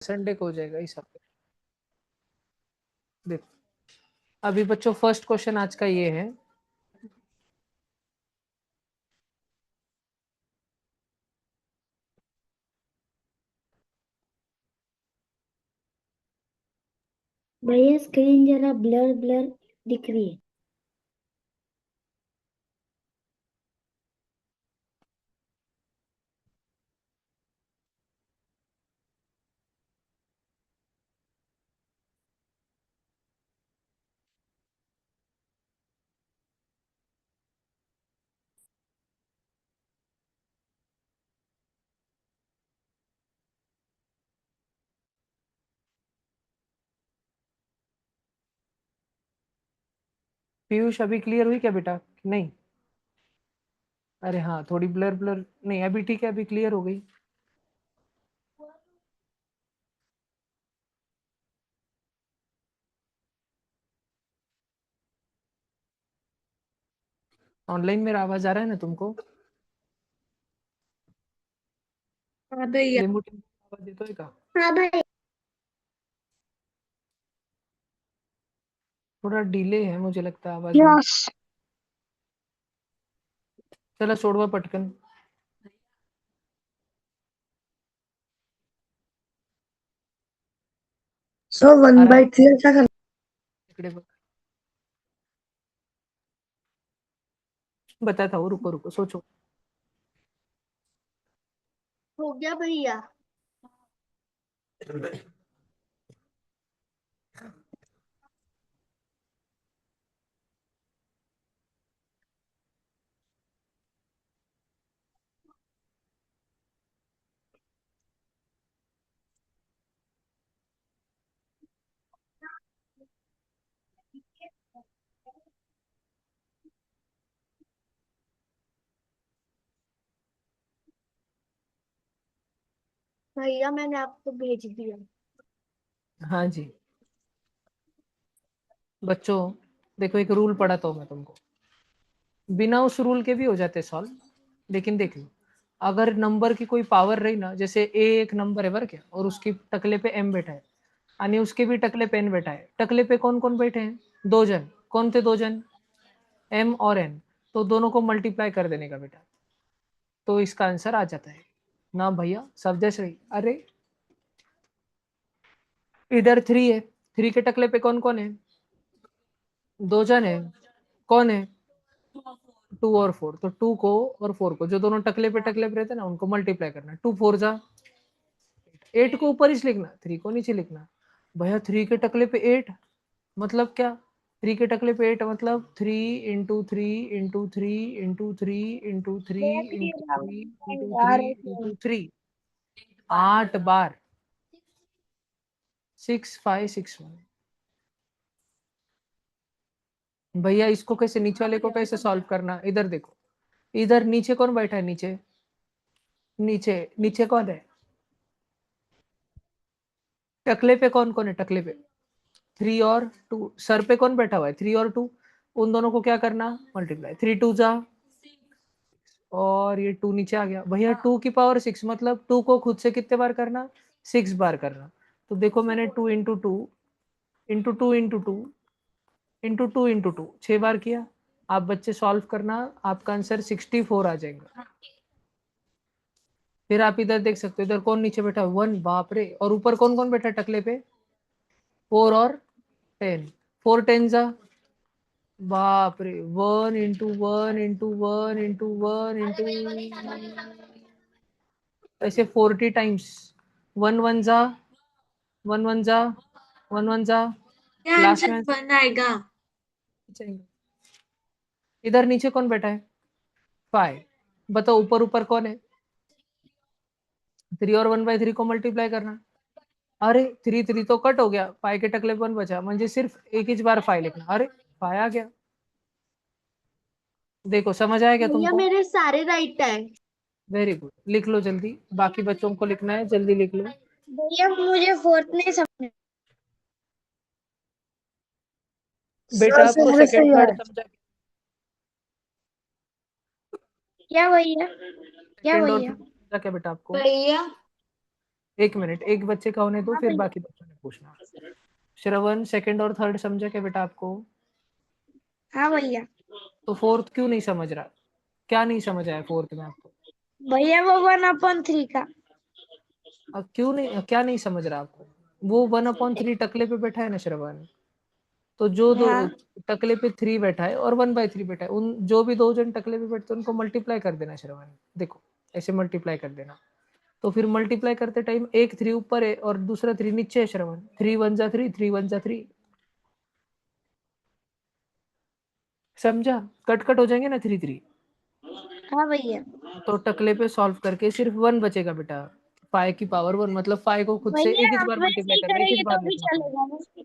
Sunday को हो जाएगा इस हफ्ते। देखो अभी बच्चों फर्स्ट क्वेश्चन आज का ये है, भैया स्क्रीन जरा ब्लर ब्लर दिख रही है। पीयूष अभी क्लियर हुई क्या बेटा? नहीं, अरे हाँ थोड़ी ब्लर ब्लर, नहीं अभी ठीक है, अभी क्लियर हो गई। ऑनलाइन मेरा आवाज आ रहा है ना तुमको? हाँ भैया। लिमिट आवाज देता है का? हाँ भाई। थोड़ा डिले है मुझे लगता है आवाज में। यस। चलो छोड़वा पटकन। सो आ वन रहा बाई है थ्री अच्छा कर। इकडे बघ। बताता हूँ, रुको रुको सोचो। हो गया भैया। भैया मैंने आपको भेज दिया। हाँ जी बच्चों, देखो एक रूल पढ़ाता हूँ मैं तुमको, बिना उस रूल के भी हो जाते सॉल्व, लेकिन देख लो, अगर नंबर की कोई पावर रही ना, जैसे ए एक नंबर है बर क्या, और उसकी टकले पे एम बैठा है आणि उसके भी टकले पे एन बैठा है, टकले पे कौन कौन बैठे हैं? दो जन। कौन थे दो जन? एम और एन। तो दोनों को मल्टीप्लाई कर देने का बेटा, तो इसका आंसर आ जाता है ना भैया, सब जैसे रही। अरे इधर थ्री है, थ्री के टकले पे कौन कौन है? दो जन है। कौन है? टू और फोर, तो टू को और फोर को, जो दोनों टकले पे रहते हैं ना, उनको मल्टीप्लाई करना। टू फोर जा एट को ऊपर ही लिखना, थ्री को नीचे लिखना। भैया थ्री के टकले पे एट मतलब क्या? थ्री के टकले पे एट मतलब three into three into three into three into three into three into three into three, 8 बार। 6561। भैया इसको कैसे, नीचे वाले को कैसे सॉल्व करना? इधर देखो, इधर नीचे कौन बैठा है? नीचे नीचे नीचे कौन है? टकले पे कौन कौन है? टकले पे थ्री और टू। सर पे कौन बैठा हुआ है? थ्री और टू। उन दोनों को क्या करना? मल्टीप्लाई। थ्री टू जा, और ये टू नीचे आ गया। भैया टू की पावर सिक्स मतलब टू को खुद से कितने बार करना? 6 बार करना। तो देखो मैंने to into two into two into two into two into to 6 बार किया। आप बच्चे सॉल्व करना, आपका आंसर 64 आ जाएगा। फिर आप इधर देख सकते हो, इधर कौन नीचे बैठा? वन, बाप रे। और ऊपर कौन कौन बैठा टकले पे? फोर और 10। फोर टेन जा, बाप रे, one into one into one into one into, ऐसे 40 टाइम्स। वन वन जा, वन वन जा, वन वन जा, क्या लास्ट आंसर में बन आएगा? इधर नीचे कौन बैठा है? 5। बताओ ऊपर ऊपर कौन है? थ्री और 1/3 को मल्टीप्लाई करना। अरे थ्री थ्री तो कट हो गया, फाइव के टकले वन बचा, म्हणजे सिर्फ एक ही बार फाइव लिखना। अरे फाइव आ गया। देखो समझ आया क्या भैया तुमको? मेरे सारे राइट है। वेरी गुड, लिख लो जल्दी, बाकी बच्चों को लिखना है, जल्दी लिख लो। भैया मुझे फोर्थ नहीं समझ। बेटा सर आपको सारे सेकंड सही है। थर्ड समझा? क्या भैया? क्या सेकंड और भैया? थर्ड समझा क्या बेटा आपको? भैया एक मिनट, एक बच्चे का होने दो, हाँ फिर भैया। बाकी बच्चों ने पूछना। श्रवण सेकंड और थर्ड समझा क्या बेटा आपको? हाँ भैया। तो फोर्थ क्यों नहीं समझ रहा? क्या नहीं समझ आया फोर्थ में आपको? भैया वो 1/3 का। क्यों नहीं, क्या नहीं समझ रहा आपको? वो 1/3 टकले पे बैठा है ना श्रवण, तो जो दो हाँ टकले पे 3 बैठा है और 1/3 बैठा है, उन जो भी दो जन टकले पे बैठते हैं उनको मल्टीप्लाई कर देना श्रवण। देखो ऐसे मल्टीप्लाई कर देना, तो फिर मल्टीप्लाई करते टाइम एक 3 ऊपर है और दूसरा 3 नीचे है श्रवण। 3 1 जा 3, 3 1 जा 3। समझा? कट कट हो जाएंगे ना 3 3। हाँ भैया। तो टकले पे सॉल्व करके सिर्फ 1 बचेगा बेटा। 5 की पावर 1, मतलब 5 को खुद से भैया एक हम बार वैसे मल्टीप्लाई ही करना, एक करेंगे बार तो भी लिखना 5। चलेगा ना।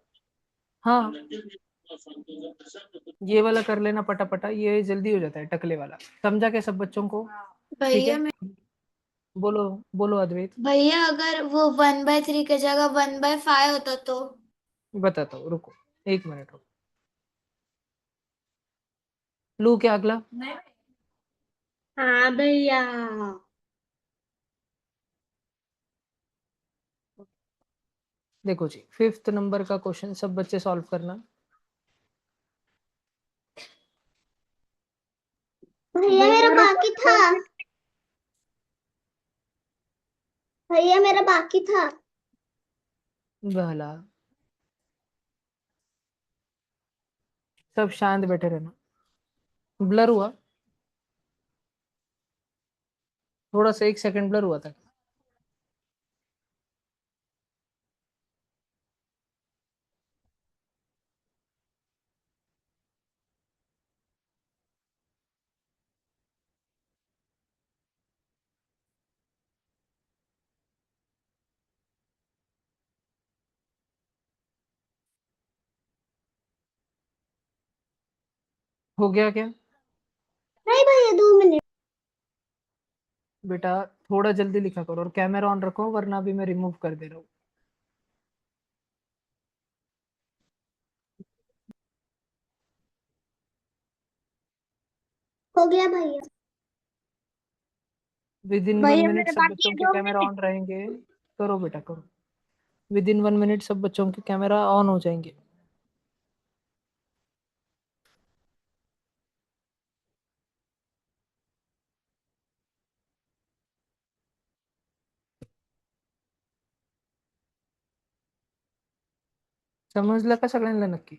हाँ, ये वाला कर लेना पटापटा, ये जल्दी हो जाता है टकले वाला। समझा क्या सब बच्चों को? ठीक भैया है, मैं बोलो बोलो अद्वैत। भैया अगर वो 1/3 की जगह 1/5 होता तो? बताता हूँ, रुको 1 मिनट रुको। लू क्या अगला? हाँ भैया। देखो जी, 5th नंबर का क्वेश्चन सब बच्चे सॉल्व करना। भैया मेरा बाकी था। भैया मेरा बाकी था। बहला, सब शांत बैठे रहना। ब्लर हुआ थोड़ा सा, 1 सेकंड ब्लर हुआ था। हो गया क्या नहीं भैया 2 मिनट। बेटा? थोड़ा जल्दी लिखा करो और कैमरा ऑन रखो, वरना अभी मैं रिमूव कर दे रहा हूँ। हो गया भैया। विद इन वन भैया मिनट मेरे सब बाकी बच्चों है के दो कैमरा मिनट ऑन रहेंगे। करो बेटा करो। विद इन 1 मिनट सब बच्चों के कैमरा ऑन हो जाएंगे। समजलं का सगळ्यांना नक्की?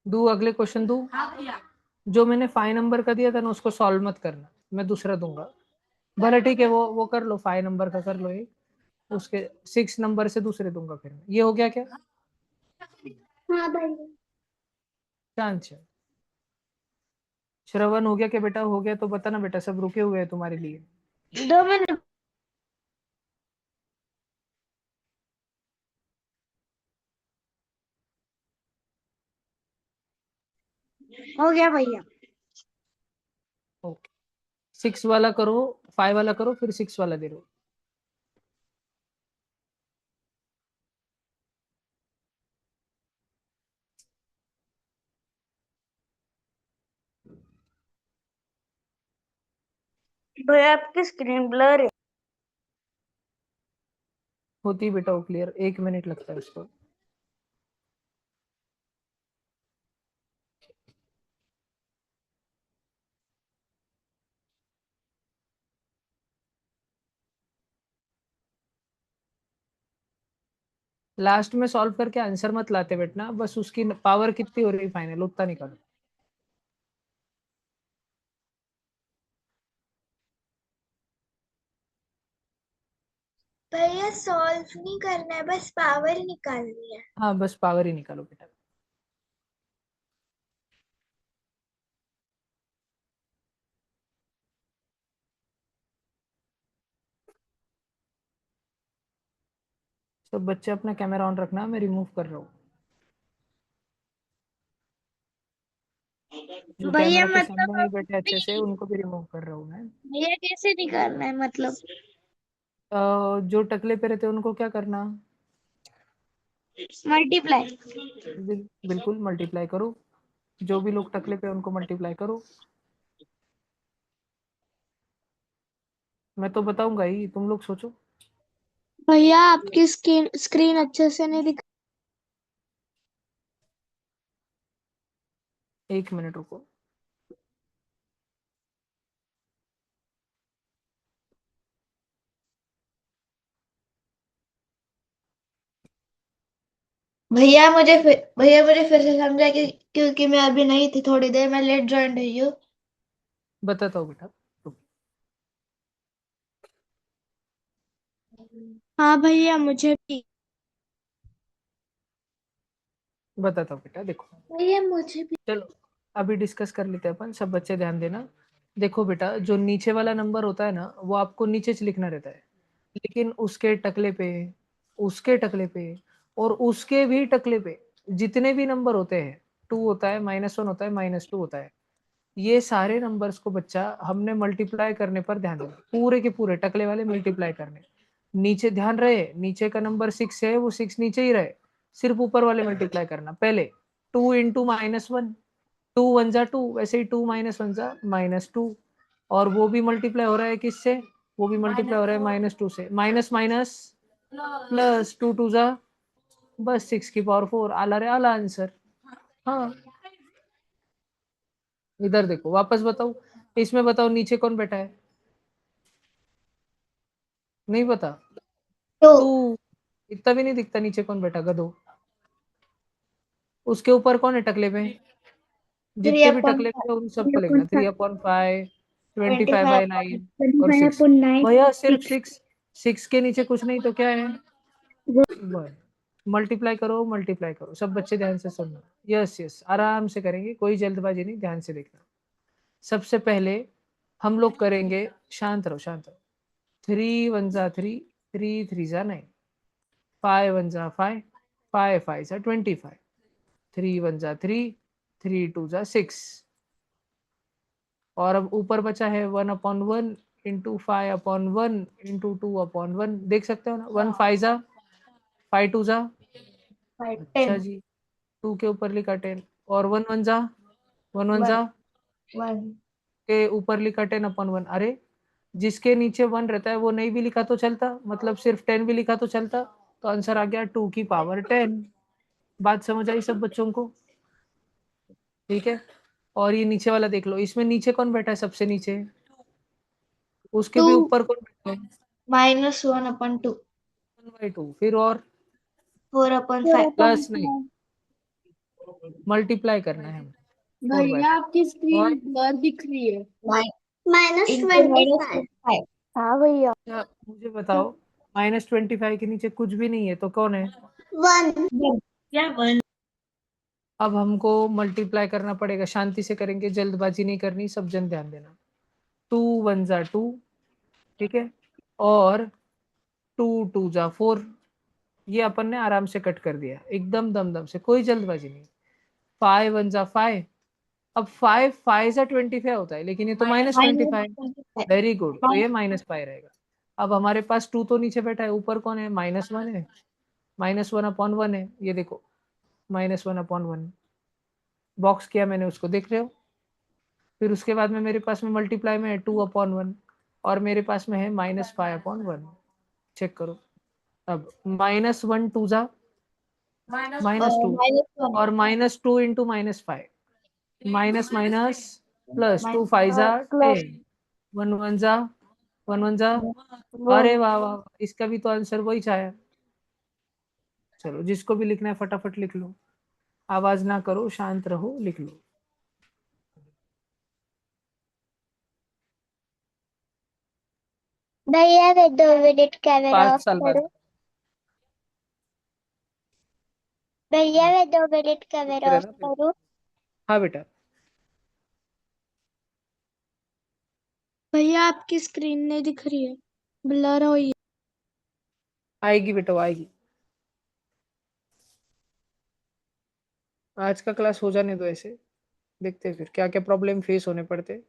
दू अगले क्वेश्चन दू? जो मैंने 5 नंबर का दिया था ना उसको सॉल्व मत करना, मैं दूसरा दूंगा। भले ठीक है, वो कर लो, 5 नंबर का कर लो एक, उसके 6 नंबर से दूसरे दूंगा फिर। ये हो गया क्या? हाँ भैया। शांत शांत। श्रवण हो गया क्या बेटा? हो गया तो बताना बेटा, सब रुके हुए हैं तुम्हारे लिए। 2 मिनट। हो गया भैया। ओके, 6 वाला करो, 5 वाला करो, फिर 6 वाला दे दो। भैया आपकी स्क्रीन ब्लर है। होती है बेटा वो क्लियर, 1 मिनट लगता है उसको। लास्ट में सॉल्व करके आंसर मत लाते बैठना, बस उसकी पावर कितनी हो रही है फाइनल उतना निकालो। भैया सॉल्व नहीं करना है, बस पावर निकालनी है। हाँ बस पावर ही निकालो बेटा। सब बच्चे अपना कैमरा ऑन रखना, मैं रिमूव कर रहा हूँ। जो भैया कैमरा के सामने मतलब नहीं बैठे अच्छे से उनको भी रिमूव कर रहा हूँ मैं। भैया कैसे निकालना है मतलब? जो टकले पे रहते हैं उनको क्या करना? मल्टीप्लाई। बिल्कुल मल्टीप्लाई करो, जो भी लोग टकले पे उनको मल्टीप्लाई करो। मैं तो बताऊंगा ही, तुम लोग सोचो। भैया आपकी स्क्रीन अच्छे से नहीं दिख। 1 मिनट रुको। भैया मुझे फिर से समझा कि क्योंकि मैं अभी नहीं थी, थोड़ी देर मैं लेट ज्वाइन हुई हूँ। बताता हूँ बेटा, हाँ भैया मुझे भी। बताता हूँ बेटा, देखो। भैया मुझे भी। चलो अभी डिस्कस कर लेते हैं अपन, सब बच्चे ध्यान देना। देखो बेटा, जो नीचे वाला नंबर होता है ना, वो आपको नीचे से लिखना रहता है, लेकिन उसके टकले पे, उसके टकले पे, और उसके भी टकले पे जितने भी नंबर होते हैं, 2 होता है, -1 होता है, -2 होता है, ये सारे नंबर्स को बच्चा हमने मल्टीप्लाई करने पर ध्यान देना, पूरे के पूरे टकले वाले मल्टीप्लाई करने। नीचे ध्यान रहे, नीचे का नंबर 6 है, वो 6 नीचे ही रहे, सिर्फ ऊपर वाले मल्टीप्लाई करना। पहले 2 इंटू -1, 2 1 जा 2, वैसे ही 2 -1 जा -2, और वो भी मल्टीप्लाई हो रहा है किससे, वो भी मल्टीप्लाई हो रहा है -2 से, माइनस माइनस प्लस, 2 2 जा, बस 6 की पावर 4, आला रे आला आंसर। हाँ, इधर देखो, वापस बताओ, इसमें बताओ नीचे कौन बैठा है, नहीं पता? तो तू, इतना भी नहीं दिखता नीचे कौन बैठा, गधो। उसके ऊपर कौन है टकले पे, थ्री जितने भी अपॉन टकले पे उन 3 सबको लिखना, upon 3/5, 25/9 और 25 6। upon 9 भैया और सिर्फ 6 6, 6 के नीचे कुछ नहीं तो क्या है, वो मल्टीप्लाई करो, मल्टीप्लाई करो, सब बच्चे ध्यान से सुनना। यस यस, आराम से करेंगे, कोई जल्दबाजी नहीं, ध्यान से देखना। सबसे पहले हम लोग करेंगे, शांत रहो शांत रहो। 3 1 जा 3, 3 3 जा 9, 5 1 जा 5, 5 5 जा 25, 3 1 जा 3, 3 2 जा 6, और अब ऊपर बचा है 1/1 इंटू 5/1 इंटू 2/1, देख सकते हो ना, 1 5 जा 5 2 जा, अच्छा 10 जी, 2 के ऊपर लिखा 10, और 1 1 जा 1 1 जा 1 के ऊपर लिखा 10/1। अरे, जिसके नीचे 1 रहता है वो नहीं भी लिखा तो चलता, मतलब सिर्फ 10 भी लिखा तो चलता, तो आंसर आ गया 2 की पावर 10। बात समझ आई सब बच्चों को? ठीक है, और ये नीचे वाला देख लो, इसमें नीचे कौन बैठा है, सबसे नीचे, उसके 2 भी ऊपर कौन बैठा है, -1/2 1/2, फिर और 4/5। प्लस नहीं, मल्टीप्लाई करना है हमें, 4/5, भैया आपकी और स्क्रीन ब्लर दिख रही है। -25 हाँ भैया। क्या, मुझे बताओ, -25 के नीचे कुछ भी नहीं है तो कौन है? 1 क्या 1? अब हमको मल्टीप्लाई करना पड़ेगा, शांति से करेंगे, जल्दबाजी नहीं करनी, सब जन ध्यान देना। 2 1 जा 2, ठीक है, और 2 2 जा 4, ये अपन ने आराम से कट कर दिया, एकदम दम से, कोई जल्दबाजी नहीं। 5 1 जा 5, अब 5 5 जा 25 होता है, लेकिन ये तो -25, वेरी गुड, तो ये -5 रहेगा। अब हमारे पास 2 तो नीचे बैठा है, ऊपर कौन है, -1 है, -1/1 है, ये देखो, -1/1 बॉक्स किया मैंने, उसको देख रहे हो? फिर उसके बाद में मेरे पास में मल्टीप्लाई में है 2/1, और मेरे पास में है -5/1, चेक करो। अब -1 2 जा -2, -1 और -2 इंटू -5, माइनस माइनस प्लस, 2 5 जा प्लस 10, 1 1 जा 1 1 जा, 1। अरे वाह वाह वाह, इसका भी तो आंसर वही छाया। चलो, जिसको भी लिखना है फटाफट लिख लो, आवाज ना करो, शांत रहो, लिख लो। भैया वे 2 मिनट कैमरा 5 ऑफ साल बाद। करो। भैया वे 2 मिनट देखते कैमरा ऑफ रहना फिर। करो। हाँ बेटा, भैया आपकी स्क्रीन नहीं दिख रही है, ब्लर हुई है। आएगी बेटा, वो आएगी। आज का क्लास हो जाने दो ऐसे, देखते हैं फिर क्या क्या प्रॉब्लम फेस होने पड़ते।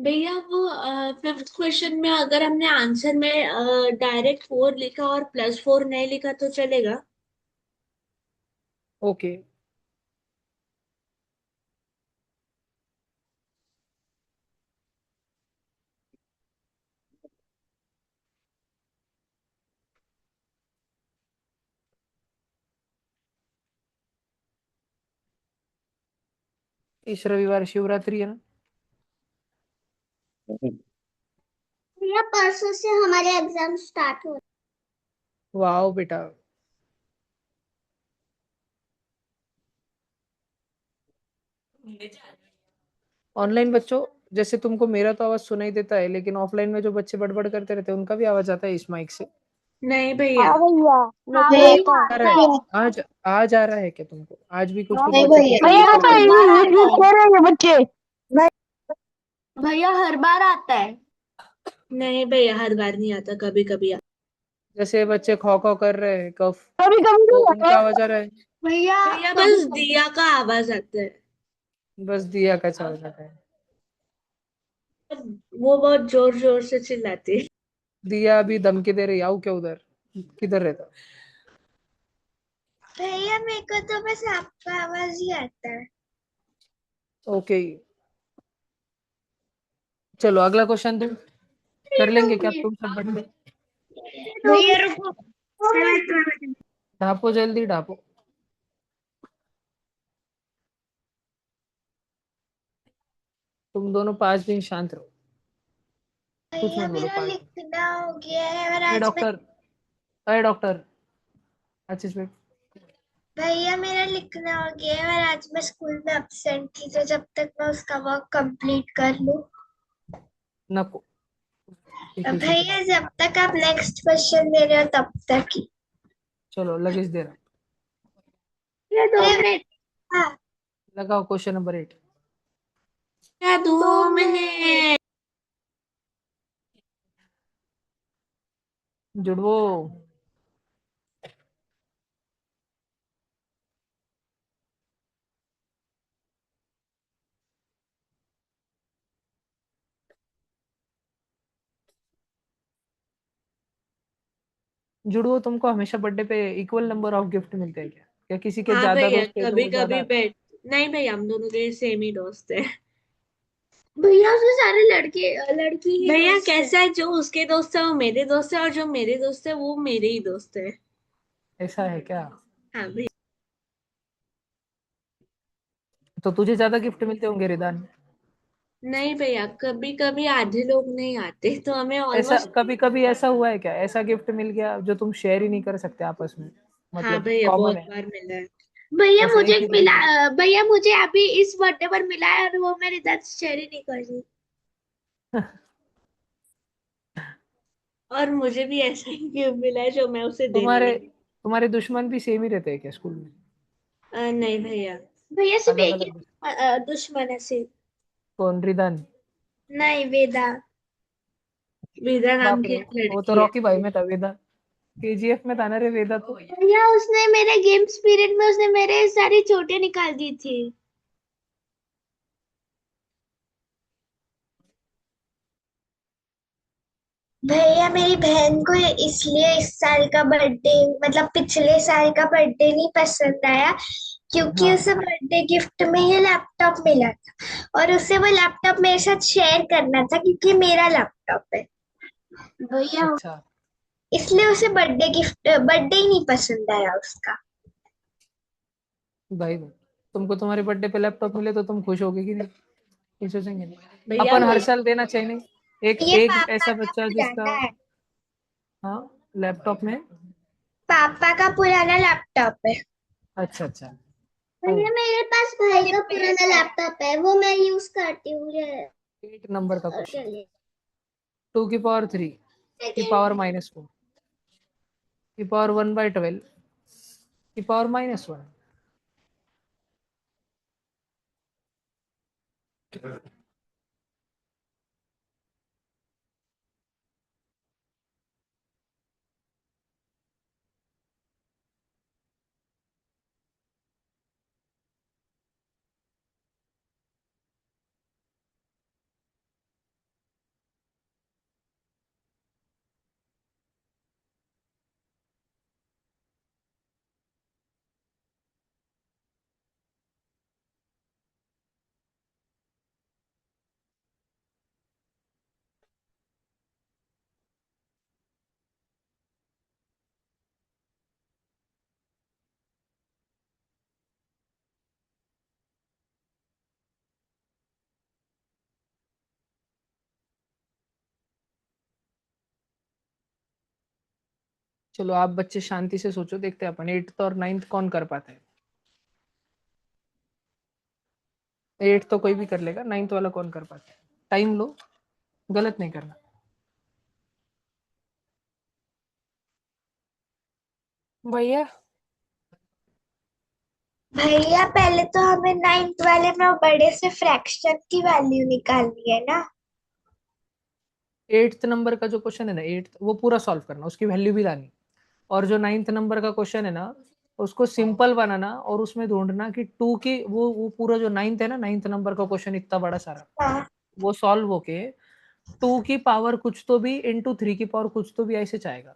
भैया वो 5th क्वेश्चन में अगर हमने आंसर में डायरेक्ट 4 लिखा और +4 नहीं लिखा तो चलेगा? ओके, इस रविवार शिवरात्रि है ना? भैया परसों से हमारे एग्जाम स्टार्ट हो वाओ बेटा, ऑनलाइन बच्चों, जैसे तुमको मेरा तो आवाज सुनाई देता है, लेकिन ऑफलाइन में जो बच्चे बड़बड़ करते रहते हैं उनका भी आवाज आता है इस माइक से? नहीं भैया। हाँ भैया हाँ मेरे भैया, को आ रहा है? आज आज आ रहा है क्या तुमको? आज भी कुछ कुछ नहीं बच्चे भैया। पूछते भैया हैं तो क्या? इंग्लिश कह रहे हैं बच्चे भैया हर बार आता है। नहीं भैया, हर बार नहीं आता, कभी कभी आता। जैसे बच्चे खौ खौ कर रहे हैं, कफ, कभी कभी तो तो उनका आवाज आ रहा है? भैया भैया कभी बस दिया का आवाज आता है। बस दिया का आवाज आता है। वो बहुत जोर जोर से चिल्लाती है। दिया अभी धमकी दे रही, आओ क्या उधर? किधर रहता? भैया मेरे को तो बस आपका आवाज ही आता है। ओके, चलो अगला क्वेश्चन तुम कर लेंगे क्या तुम सब बच्चे? भैया रुको। ढापो, जल्दी ढापो। तुम दोनों 5 दिन शांत रहो, कुछ भैया मत बोलो मेरा 5 दिन। लिखना हो गया है और अरे आज मैं डॉक्टर, अरे डॉक्टर, अच्छे से बैठ। भैया मेरा लिखना हो गया है और आज मैं स्कूल में एब्सेंट थी, तो जब तक मैं उसका वर्क कंप्लीट कर लूं। नको, एक ही से भैया बात। जब तक आप नेक्स्ट क्वेश्चन दे रहे हो तब तक ही। चलो लगेज दे रहा, ये 2 मिनट। हाँ। लगाओ क्वेश्चन नंबर 8। क्या 2 मिनट? जुड़वो। जुड़वो, तुमको हमेशा बर्थडे पे इक्वल नंबर ऑफ गिफ्ट मिलते हैं क्या? क्या किसी के हाँ ज्यादा भैया, दोस्त है तो कभी वो कभी ज्यादा? बैठ। नहीं भैया, हम दोनों के सेम ही दोस्त है। भैया उसमें सारे लड़के लड़की ही भैया दोस्त हैं। कैसा है, जो उसके दोस्त है वो मेरे दोस्त है, और जो मेरे दोस्त है वो मेरे ही दोस्त है। ऐसा है क्या? हाँ भैया। तो तुझे ज्यादा गिफ्ट मिलते होंगे रिदान। नहीं भैया, कभी कभी आधे लोग नहीं आते तो हमें ऐसा ऑलमोस्ट। कभी कभी ऐसा हुआ है क्या, ऐसा गिफ्ट मिल गया जो तुम शेयर ही नहीं कर सकते आपस में, हाँ मतलब भैया, कॉमन बहुत है? बार मिला है। भैया बस मुझे एक ही दिन मिला। मिला? भैया मुझे अभी इस बर्थडे पर मिला है और वो मेरे दर्द शेयर ही नहीं कर रही। और मुझे भी ऐसा ही गिफ्ट मिला है जो मैं उसे देने तुम्हारे वाली। तुम्हारे दुश्मन भी सेम ही रहते हैं क्या स्कूल में? नहीं भैया। भैया सिर्फ अलग एक ही अलग? दुश्मन है सिर्फ। कौन, रिदान? नहीं, वेदा। विदा नाम बाप की रे, एक वो तो लड़की है। रॉकी भाई में था वेदा, केजीएफ में था ना रे वेदा तो। भैया उसने मेरे गेम्स पीरियड में उसने मेरे सारी चोटें निकाल दी थी। भैया मेरी बहन को इसलिए इस साल का बर्थडे मतलब पिछले साल का बर्थडे नहीं पसंद आया, क्योंकि हाँ, उसे बर्थडे गिफ्ट में ही लैपटॉप मिला था और उसे वो लैपटॉप मेरे साथ शेयर करना था क्योंकि मेरा लैपटॉप है। भैया अच्छा इसलिए उसे बर्थडे ही नहीं पसंद आया उसका। भाई, तुमको तुम्हारे बर्थडे पे लैपटॉप मिले तो तुम खुश होगे कि नहीं? खुश हो जाएंगे नहीं? भैया अपन हर वो साल देना चाहिए नहीं? एक ये एक पापा ऐसा का बच्चा जिसका, पुराना है। हाँ, लैपटॉप में। पापा का पुराना लैपटॉप है। अच्छा अच्छा, ओ, भैया मेरे पास भाई का पुराना लैपटॉप है वो मैं यूज करती हूँ ये 8 नंबर का क्वेश्चन। चलिए 2 की पावर 3 की पावर -4 की पावर 1/12 की पावर -1। चलो आप बच्चे शांति से सोचो, देखते हैं अपन 8th और 9th कौन कर पाता है। 8th तो कोई भी कर लेगा, 9th वाला कौन कर पाता है। टाइम लो, गलत नहीं करना। भैया भैया पहले तो हमें 9th वाले में वो बड़े से फ्रैक्शन की वैल्यू निकालनी है ना। 8th नंबर का जो क्वेश्चन है ना, 8th वो पूरा सॉल्व करना, उसकी वैल्यू भी लानी। और जो 9th नंबर का क्वेश्चन है ना, उसको सिंपल बनाना और उसमें ढूंढना कि 2 की वो पूरा जो 9th है ना, 9th नंबर का क्वेश्चन इतना बड़ा सारा, हाँ वो सॉल्व होके 2 की पावर कुछ तो भी इंटू 3 की पावर कुछ तो भी ऐसे जाएगा।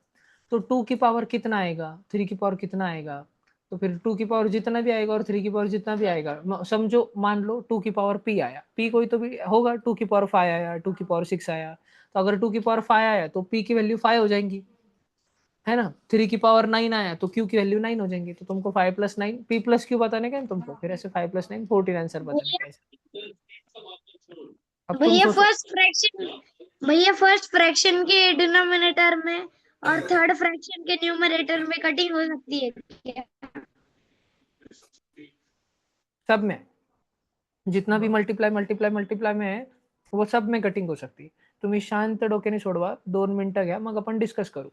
तो 2 की पावर कितना आएगा, 3 की पावर कितना आएगा, तो फिर 2 की पावर जितना भी आएगा और 3 की पावर जितना भी आएगा, समझो मान लो 2 की पावर p आया, p कोई तो भी होगा, 2 की पावर 5 आया, 2 की पावर 6 आया, तो अगर 2 की पावर 5 आया तो p की वैल्यू 5 हो जाएंगी, है ना। 3 की पावर 9 आया तो q की वैल्यू 9 हो जाएंगी। तो तुमको 5 प्लस 9 p प्लस q बताने का है तुमको, फिर ऐसे 5 प्लस 9 14 आंसर बताने का है। अब तुम भैया सोचो। फर्स्ट फ्रैक्शन के डिनोमिनेटर में और थर्ड फ्रैक्शन के न्यूमरेटर में कटिंग हो सकती है क्या? सब में जितना भी मल्टीप्लाई मल्टीप्लाई मल्टीप्लाई में है, वो सब में कटिंग हो शकते. तुम्ही शांत डोक्याने सोडवा, 2 मिनिटं घ्या, मग आपण डिस्कस करू.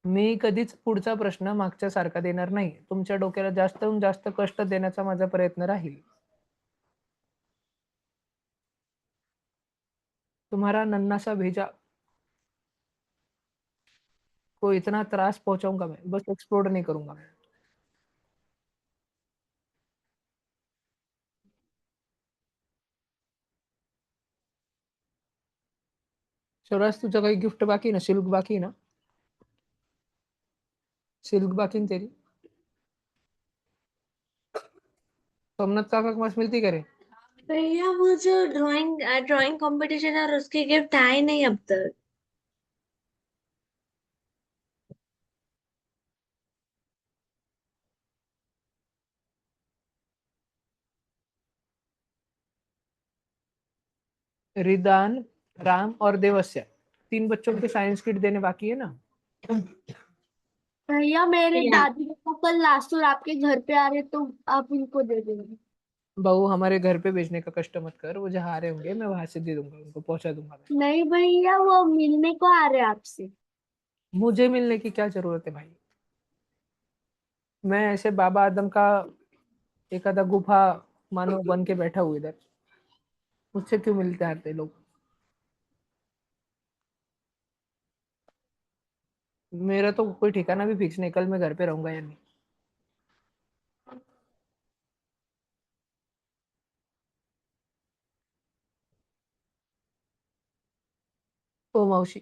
मी कधीच पुढचा प्रश्न मागच्या सारखा देणार नाही. तुमच्या डोक्याला जास्तहून जास्त कष्ट देण्याचा माझा प्रयत्न राहील. तुम्हारा नन्हा सा भेजा को इतना त्रास पहुंचाऊंगा मैं, बस एक्सप्लोर नहीं करूंगा मैं. शिवराज तुझं काही गिफ्ट बाकी आहे ना, सिल्क बाकी आहे ना, सिल्क बाकी आहे ना तेरी. सोमनाथ काका के पास मिलती करे. भैया वो जो ड्राइंग कंपटीशन है और उसके गिफ्ट आए नहीं अब तक। रिदान, राम और देवस्या, 3 बच्चों के साइंस किट देने बाकी है ना. भैया मेरे भैया दादी पापा कल लास्ट और आपके घर पे आ रहे तो आप उनको दे देंगे। बहू हमारे घर पे भेजने का कष्ट मत कर, वो जहाँ आ रहे होंगे मैं वहां से दे दूंगा, उनको पहुंचा दूंगा मैं. नहीं भैया वो मिलने को आ रहे हैं आपसे। मुझे मिलने की क्या जरूरत है भाई. मैं ऐसे बाबा आदम का एखादा गुफा मानव बन के बैठा हूँ इधर, मुझसे क्यों मिलते आते लोग. मेरा तो कोई ठिकाना भी फिक्स नहीं, कल मैं घर पे रहूंगा या नहीं. ओ मौसी,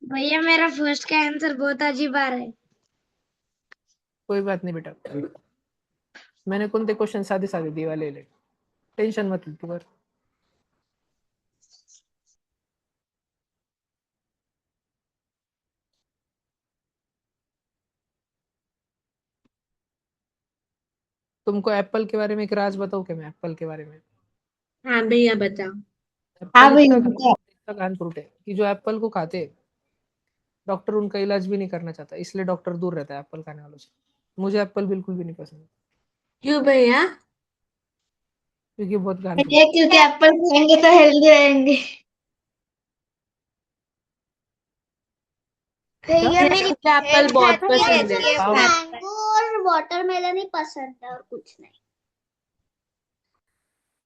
भैया मेरा फर्स्ट का आंसर बहुत अजीब आ रहा है। कोई बात नहीं बेटा, मैंने कोणते क्वेश्चन साधे साधे दिवालेले, टेन्शन मत तू कर. तुमको एप्पल के बारे में एक राज बताऊं क्या मैं, एप्पल के बारे में. हाँ भैया बताओ। एप्पल इतना कान फ्रूट है कि जो एप्पल को खाते हैं, डॉक्टर उनका इलाज भी नहीं करना चाहता, इसलिए डॉक्टर दूर रहता है एप्पल खाने वालों से. मुझे एप्पल बिल्कुल भी नहीं पसंद, क्यों भैया? क्योंकि बहुत कान फ्रूट भैया क्योंकि एप्पल खाएंगे तो हेल्दी रहेंगे। क्या. भैया भैया मेरी मुझे एप्पल बहन बहुत खाती पसंद है। रहती है हाँ, एप्पल। मैंगो और वाटरमेलन ही पसंद है और कुछ नहीं।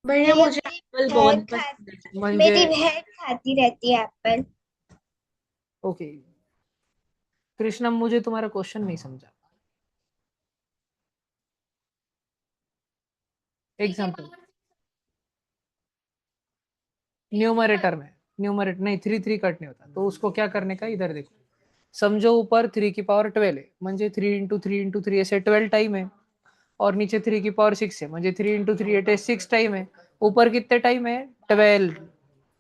भैया भैया मुझे मेरी एप्पल बहन बहुत खा पसंद है। म्हणजे मेरी बहन खाती रहती है एप्पल। ओके. कृष्णा, मुझे तुम्हारा क्वेश्चन नहीं समझा. एग्जाम्पल न्यूमरेटर में, न्यूमरेटर नहीं, 3 कट नहीं होता, तो उसको क्या करने का, इधर देखो. समझो ऊपर 3 की पावर 12 है, म्हणजे 3 × 3 × 3 ऐसे 12 टाइम है. और नीचे 3 की पावर 6 है, म्हणजे 3 × 3 6 टाइम है. ऊपर कितने टाइम है, 12.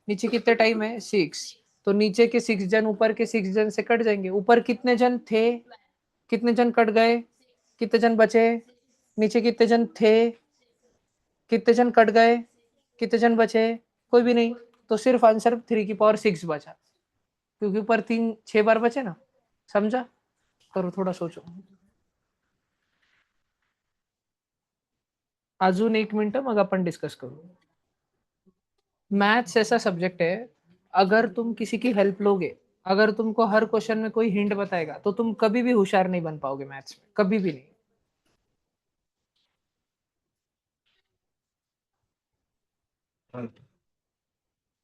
नीचे कितने टाइम है, 6. तो नीचे के 6 जन ऊपर के 6 जन से कट जाएंगे। ऊपर कितने जन थे, कितने जन कट गए, कितने जन बचे, नीचे कितने जन थे, कितने जन कट गए, कितने जन बचे, कोई भी नहीं। तो सिर्फ आंसर 3 की पावर 6 बचा, क्योंकि ऊपर 6 बार बचे ना। समझा? करो, थोड़ा सोचो। अजून 1 मिनिट मग आपण डिस्कस करू। मैथ्स ऐसा सब्जेक्ट है, अगर तुम किसी की हेल्प लोगे, अगर तुमको हर क्वेश्चन में कोई हिंट बताएगा, तो तुम कभी भी होशियार नहीं बन पाओगे मैथ्स में, कभी भी नहीं।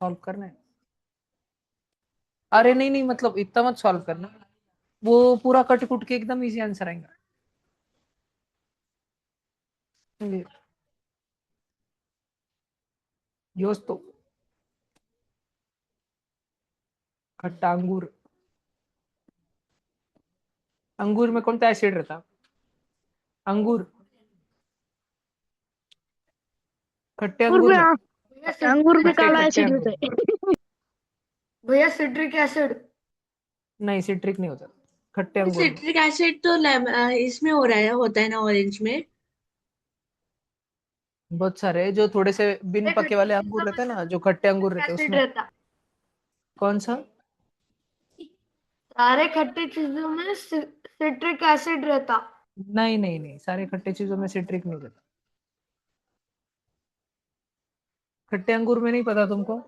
सॉल्व करना है। अरे नहीं नहीं, मतलब इतना मत सॉल्व करना, वो पूरा कट कुट के एकदम इजी आंसर आएगा। ये योच तो खट्टा अंगूर, अंगूर में कौन सा एसिड रहता? अंगूर, खट्टे अंगूर में, अंगूर में खट्टे काला खट्टे एसिड अंगूर होता में। है। भैया सिट्रिक एसिड। नहीं, सिट्रिक नहीं होता, खट्टे अंगूर में। सिट्रिक एसिड तो इसमें होता है ना, ऑरेंज में। बहुत सारे जो थोड़े से बिन पके वाले अंगूर रहते हैं ना, जो खट्टे अंगूर रहते हैं एसिड उसमें। रहता, कौन सा? सारे खट्टी चीजों में सिट्रिक एसिड रहता। नहीं नहीं नहीं, सारे खट्टे चीजों में सिट्रिक नहीं रहता। खट्टे अंगूर में नहीं पता तुमको?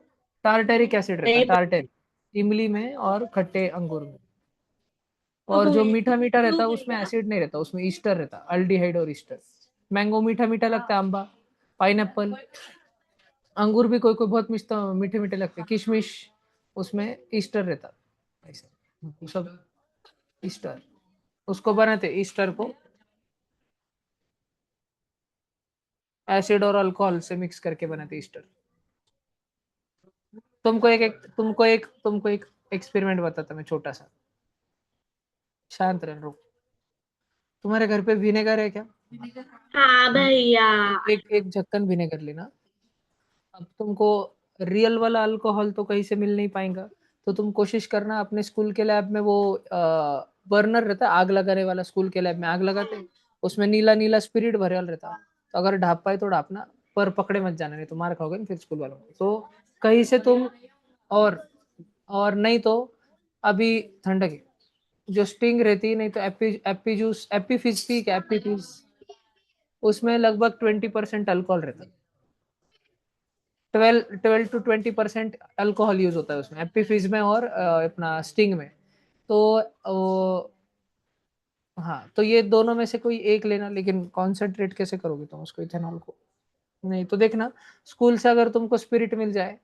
टार्टरिक एसिड रहता, नहीं टार्टरिक, इमली में और खट्टे अंगूर में। और जो पता। मीठा मीठा रहता है उसमें एसिड नहीं रहता, उसमें ईस्टर रहता, अल्डिहाइड और ईस्टर। मैंगो मीठा मीठा लगता है, आंबा, पाइनएप्पल, अंगूर भी कोई कोई बहुत मीठे मीठे लगते हैं, किशमिश, उसमें ईस्टर रहता। ऐसे वो सब ईस्टर, उसको बनाते ईस्टर को एसिड और अल्कोहल से मिक्स करके बनाते ईस्टर। तुमको एक एक्सपेरिमेंट बताता मैं, छोटा सा। शांत रहना, रुक। तुम्हारे घर पे विनेगर है क्या? हाँ भैया। तो एक एक ढक्कन विनेगर लेना। अब तुमको रियल वाला अल्कोहल तो कहीं से मिल नहीं पाएगा, तो तुम कोशिश करना अपने स्कूल के लैब में, वो बर्नर रहता है आग लगाने वाला, स्कूल के लैब में आग लगाते हैं, उसमें नीला नीला स्पिरिट भरे वाला रहता। तो अगर ढाप पाए तो ढापना, पर पकड़े मत जाना, नहीं तो मार खाओगे ना फिर स्कूल वालों को। तो कहीं से तुम, और और नहीं तो अभी ठंडक है, जो स्टिंग रहती है, नहीं तो एप्पी एप्पी जूस, एप्पी फिज पी क्या, एप्पी फिज, उसमें लगभग 20% अल्कोहल रहता है। 12 to 20% अल्कोहल यूज होता है उसमें, एप्पी फिज में और अपना स्टिंग में। तो हाँ, तो ये दोनों में से कोई एक लेना, लेकिन कॉन्सेंट्रेट कैसे करोगे तुम उसको, इथेनॉल को? नहीं तो देखना, स्कूल से अगर तुमको स्पिरिट मिल जाए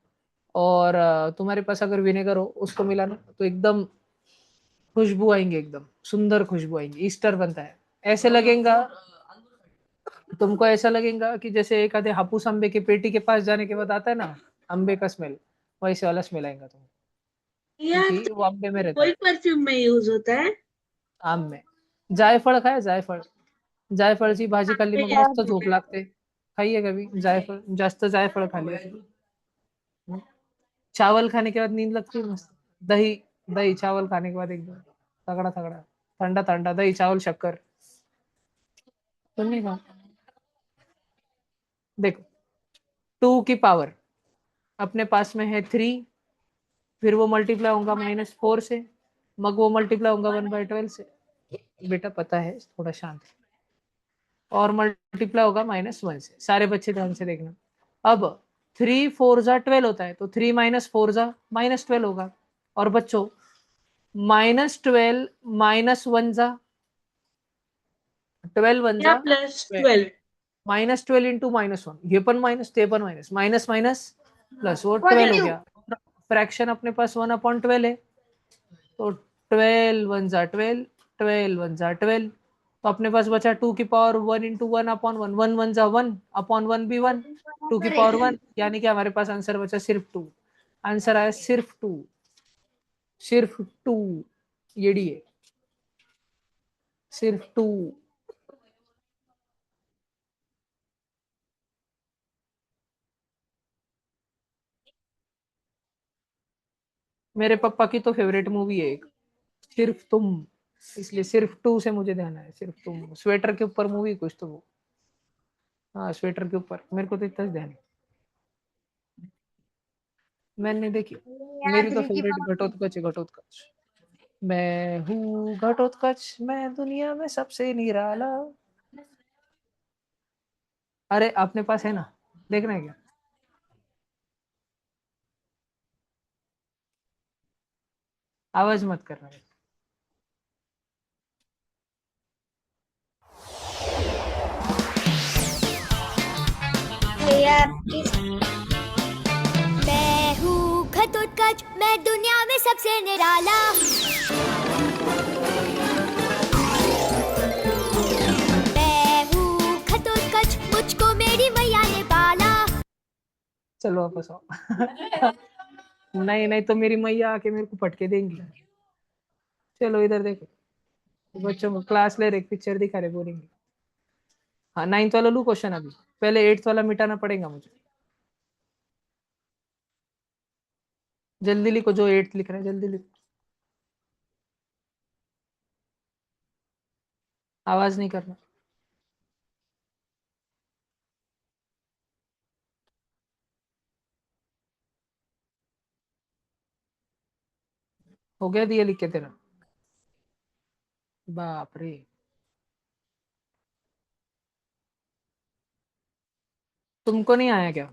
और तुम्हारे पास अगर विनेगर हो, उसको मिलाना, तो एकदम खुशबू आएंगे, एकदम सुंदर खुशबू आएंगी, ईस्टर बनता है। ऐसे लगेगा, तुमको ऐसा लगेगा कि जैसे एक आधे हापूस अम्बे की पेटी के पास जाने के बाद आता है ना अम्बे का स्मेल, वैसे वाला स्मेल आएगा तुमको, यार क्योंकि वो अम्बे में रहता कोई है, परफ्यूम में यूज होता है। आम में। जायफळ खाया जायफळ? जायफळची भाजी खाल्ली मग भैया, मस्त झोप लागते। खाइए कभी जायफळ, जास्त जायफळ खाली। चावल खाने के बाद नींद लगती है मस्त। दही, दही चावल खाने के बाद एकदम तगड़ा तगड़ा, ठंडा ठंडा दही चावल शक्कर, तुम नहीं खाओ? देखो, 2 की पावर अपने पास में है 3, फिर वो मल्टीप्लाई होगा -4 से, मग वो मल्टीप्लाई होगा 1/12 से। बेटा पता है, थोड़ा शांत, और मल्टीप्लाई होगा -1 से। सारे बच्चे ध्यान से देखना। अब 3 4 जा 12 होता है, तो 3 - 4 जा -12 होगा। और बच्चों, -12 -1 जा 12 वन या जा +12। -12 इंटू -1, ये पण माइनस, ते पण माइनस, माइनस माइनस प्लस, वो 12 हो गया। फ्रैक्शन अपने पास 1/12 है, तो 12 × 1 = 12, 12 × 1 = 12। तो अपने पास बचा 2 की पावर 1 इंटू 1/1, 1 1 जा 1/1 भी 1, 2 की पावर 1, यानी कि हमारे पास आंसर बचा सिर्फ 2। आंसर आया सिर्फ 2, सिर्फ 2, ये डी है, सिर्फ 2। मेरे पापा की तो फेवरेट मूवी है एक, सिर्फ तुम, इसलिए सिर्फ टू से मुझे ध्यान है, सिर्फ तुम स्वेटर के ऊपर मूवी कुछ तो वो, हाँ स्वेटर के ऊपर, मेरे को तो इतना ध्यान है, मैंने देखी। यार मेरी तो थ्री की फेवरेट पावर। घटोत्कच है, घटोत्कच। मैं हूँ घटोत्कच, मैं दुनिया में सबसे निराला। अरे अपने पास है ना, देखना है क्या? आवाज मत करना। भैया आपकी मैं हूँ घटोत्कच, मैं दुनिया में सबसे निराला। मैं हूँ घटोत्कच, मुझको मेरी मैया ने पाला। चलो वापस आओ। नहीं नहीं तो मेरी मैया आके मेरे को पटके देंगी। चलो इधर देखो, बच्चों को क्लास ले रहे, पिक्चर दिखा रहे, बोलेंगे। हाँ 9th वाला लू क्वेश्चन, अभी पहले 8th वाला मिटाना पड़ेगा मुझे। जल्दी लिखो, जो 8th लिख रहे हैं जल्दी लिखो। आवाज नहीं करना। हो गया दिया लिख के तेरा? बाप रे, तुमको नहीं आया क्या?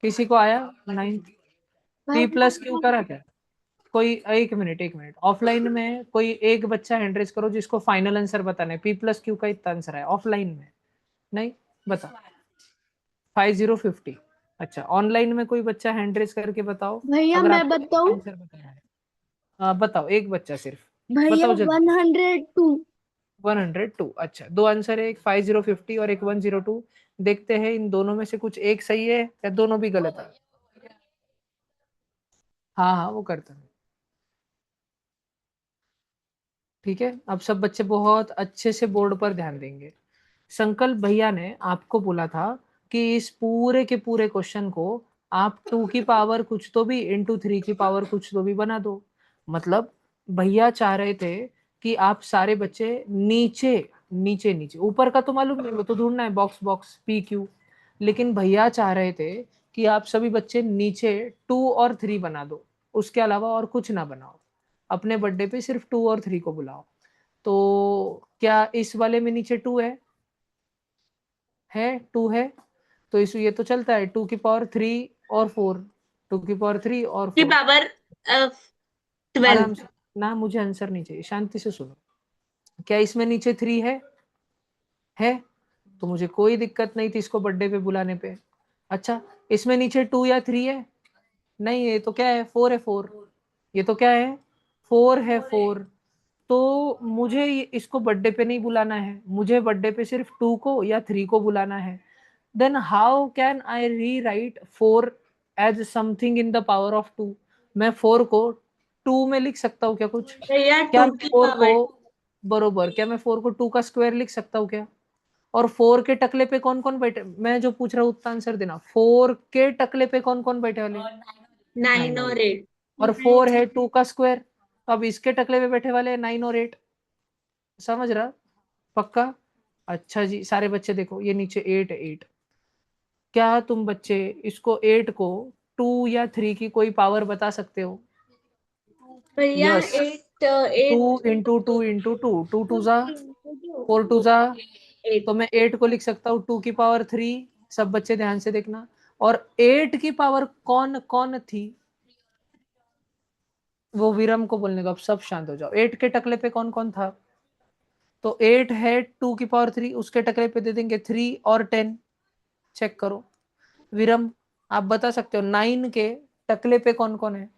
किसी को आया 9th? पी प्लस क्यू करा क्या? कोई एक मिनट, एक मिनट, ऑफलाइन में कोई एक बच्चा हैंड रेज करो जिसको फाइनल आंसर बताना है, पी प्लस क्यू का इतना आंसर है ऑफलाइन में। नहीं बता, 5050। अच्छा ऑनलाइन में कोई बच्चा हैंड रेज करके बताओ, भैया अगर मैं आपको बताऊं? आंसर बताना है। हाँ बताओ, एक बच्चा सिर्फ, भैया बताओ जल्दी। 102। 102। अच्छा दो आंसर है, एक 5050 और एक 102। देखते हैं इन दोनों में से कुछ एक सही है या दोनों भी गलत है। हाँ हाँ वो करता है। ठीक है, अब सब बच्चे बहुत अच्छे से बोर्ड पर ध्यान देंगे। संकल्प भैया ने आपको बोला था कि इस पूरे के पूरे क्वेश्चन को आप 2 की पावर कुछ तो भी इंटू 3 की पावर कुछ तो भी बना दो। मतलब भैया चाह रहे थे कि आप सारे बच्चे नीचे नीचे नीचे, ऊपर का तो मालूम नहीं, वो तो ढूंढना है बॉक्स बॉक्स पी क्यू, लेकिन भैया चाह रहे थे कि आप सभी बच्चे नीचे 2 और 3 बना दो, उसके अलावा और कुछ ना बनाओ। अपने बर्थडे पे सिर्फ 2 और 3 को बुलाओ। तो क्या इस वाले में नीचे 2 है 2 है? तो इस ये तो चलता है 2 की पावर 3 और 4, 2 की पावर 3 और 4। पावर 12। आराम से ना, मुझे आंसर नहीं चाहिए, शांति से सुनो। क्या इसमें नीचे 3 है? तो मुझे कोई दिक्कत नहीं थी इसको बर्थडे पे बुलाने पे। अच्छा इसमें नीचे 2 या 3 है? नहीं, ये तो क्या है, 4 है 4। ये तो क्या है, 4 है 4। तो मुझे इसको बर्थडे पे नहीं बुलाना है, मुझे बर्थडे पे सिर्फ 2 को या 3 को बुलाना है। Then how can I rewrite 4 as something in the power of 2? मैं 4 को 2 में लिख सकता हूँ क्या कुछ? भैया क्या 2 मैं की 4 को, पावर। बरोबर, क्या मैं 4 को 2 का स्क्वायर लिख सकता हूँ क्या? और 4 के टकले पे कौन कौन बैठे, मैं जो पूछ रहा हूँ उतना आंसर देना। 4 के टकले पे कौन कौन बैठे वाले? 9 9 और और 8। 8। और 4 है 2 का स्क्वायर, तो अब इसके टकले पे बैठे वाले 9 और 8। समझ रहा? पक्का? अच्छा जी, सारे बच्चे देखो, ये नीचे 8 है 8। क्या तुम बच्चे इसको 8 को 2 या 3 की कोई पावर बता सकते हो? भैया yes. 8 two 8 into two into two, two two जा 4, 2 जा, तो 8। मैं 8 को लिख सकता हूँ 2 की पावर 3। सब बच्चे ध्यान से देखना। और 8 की पावर कौन कौन थी, वो विरम को बोलने का, अब सब शांत हो जाओ। 8 के टकले पे कौन कौन था? तो 8 है 2 की पावर 3, उसके टकले पे दे देंगे 3 और 10। चेक करो विरम, आप बता सकते हो 9 के टकले पे कौन कौन है?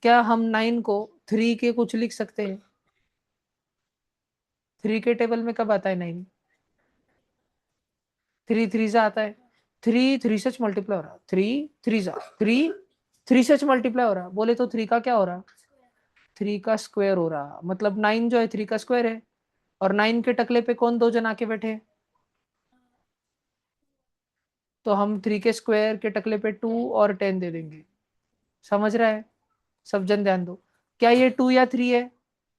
क्या हम 9 को 3 के कुछ लिख सकते हैं? 3 के टेबल में कब आता है 9? 3 3 से आता है। 3 3 सच मल्टीप्लाई हो रहा, 3 3 जा 3 सच मल्टीप्लाई हो रहा, बोले तो 3 का क्या हो रहा? 3 का स्क्वायर हो रहा, मतलब 9 जो है 3 का स्क्वायर है। और 9 के टकले पे कौन दो जन आके बैठे? तो हम 3 के स्क्वायर के टकले पे 2 और 10 दे देंगे। समझ रहा है? सब जन ध्यान दो। क्या ये 2 या 3 है?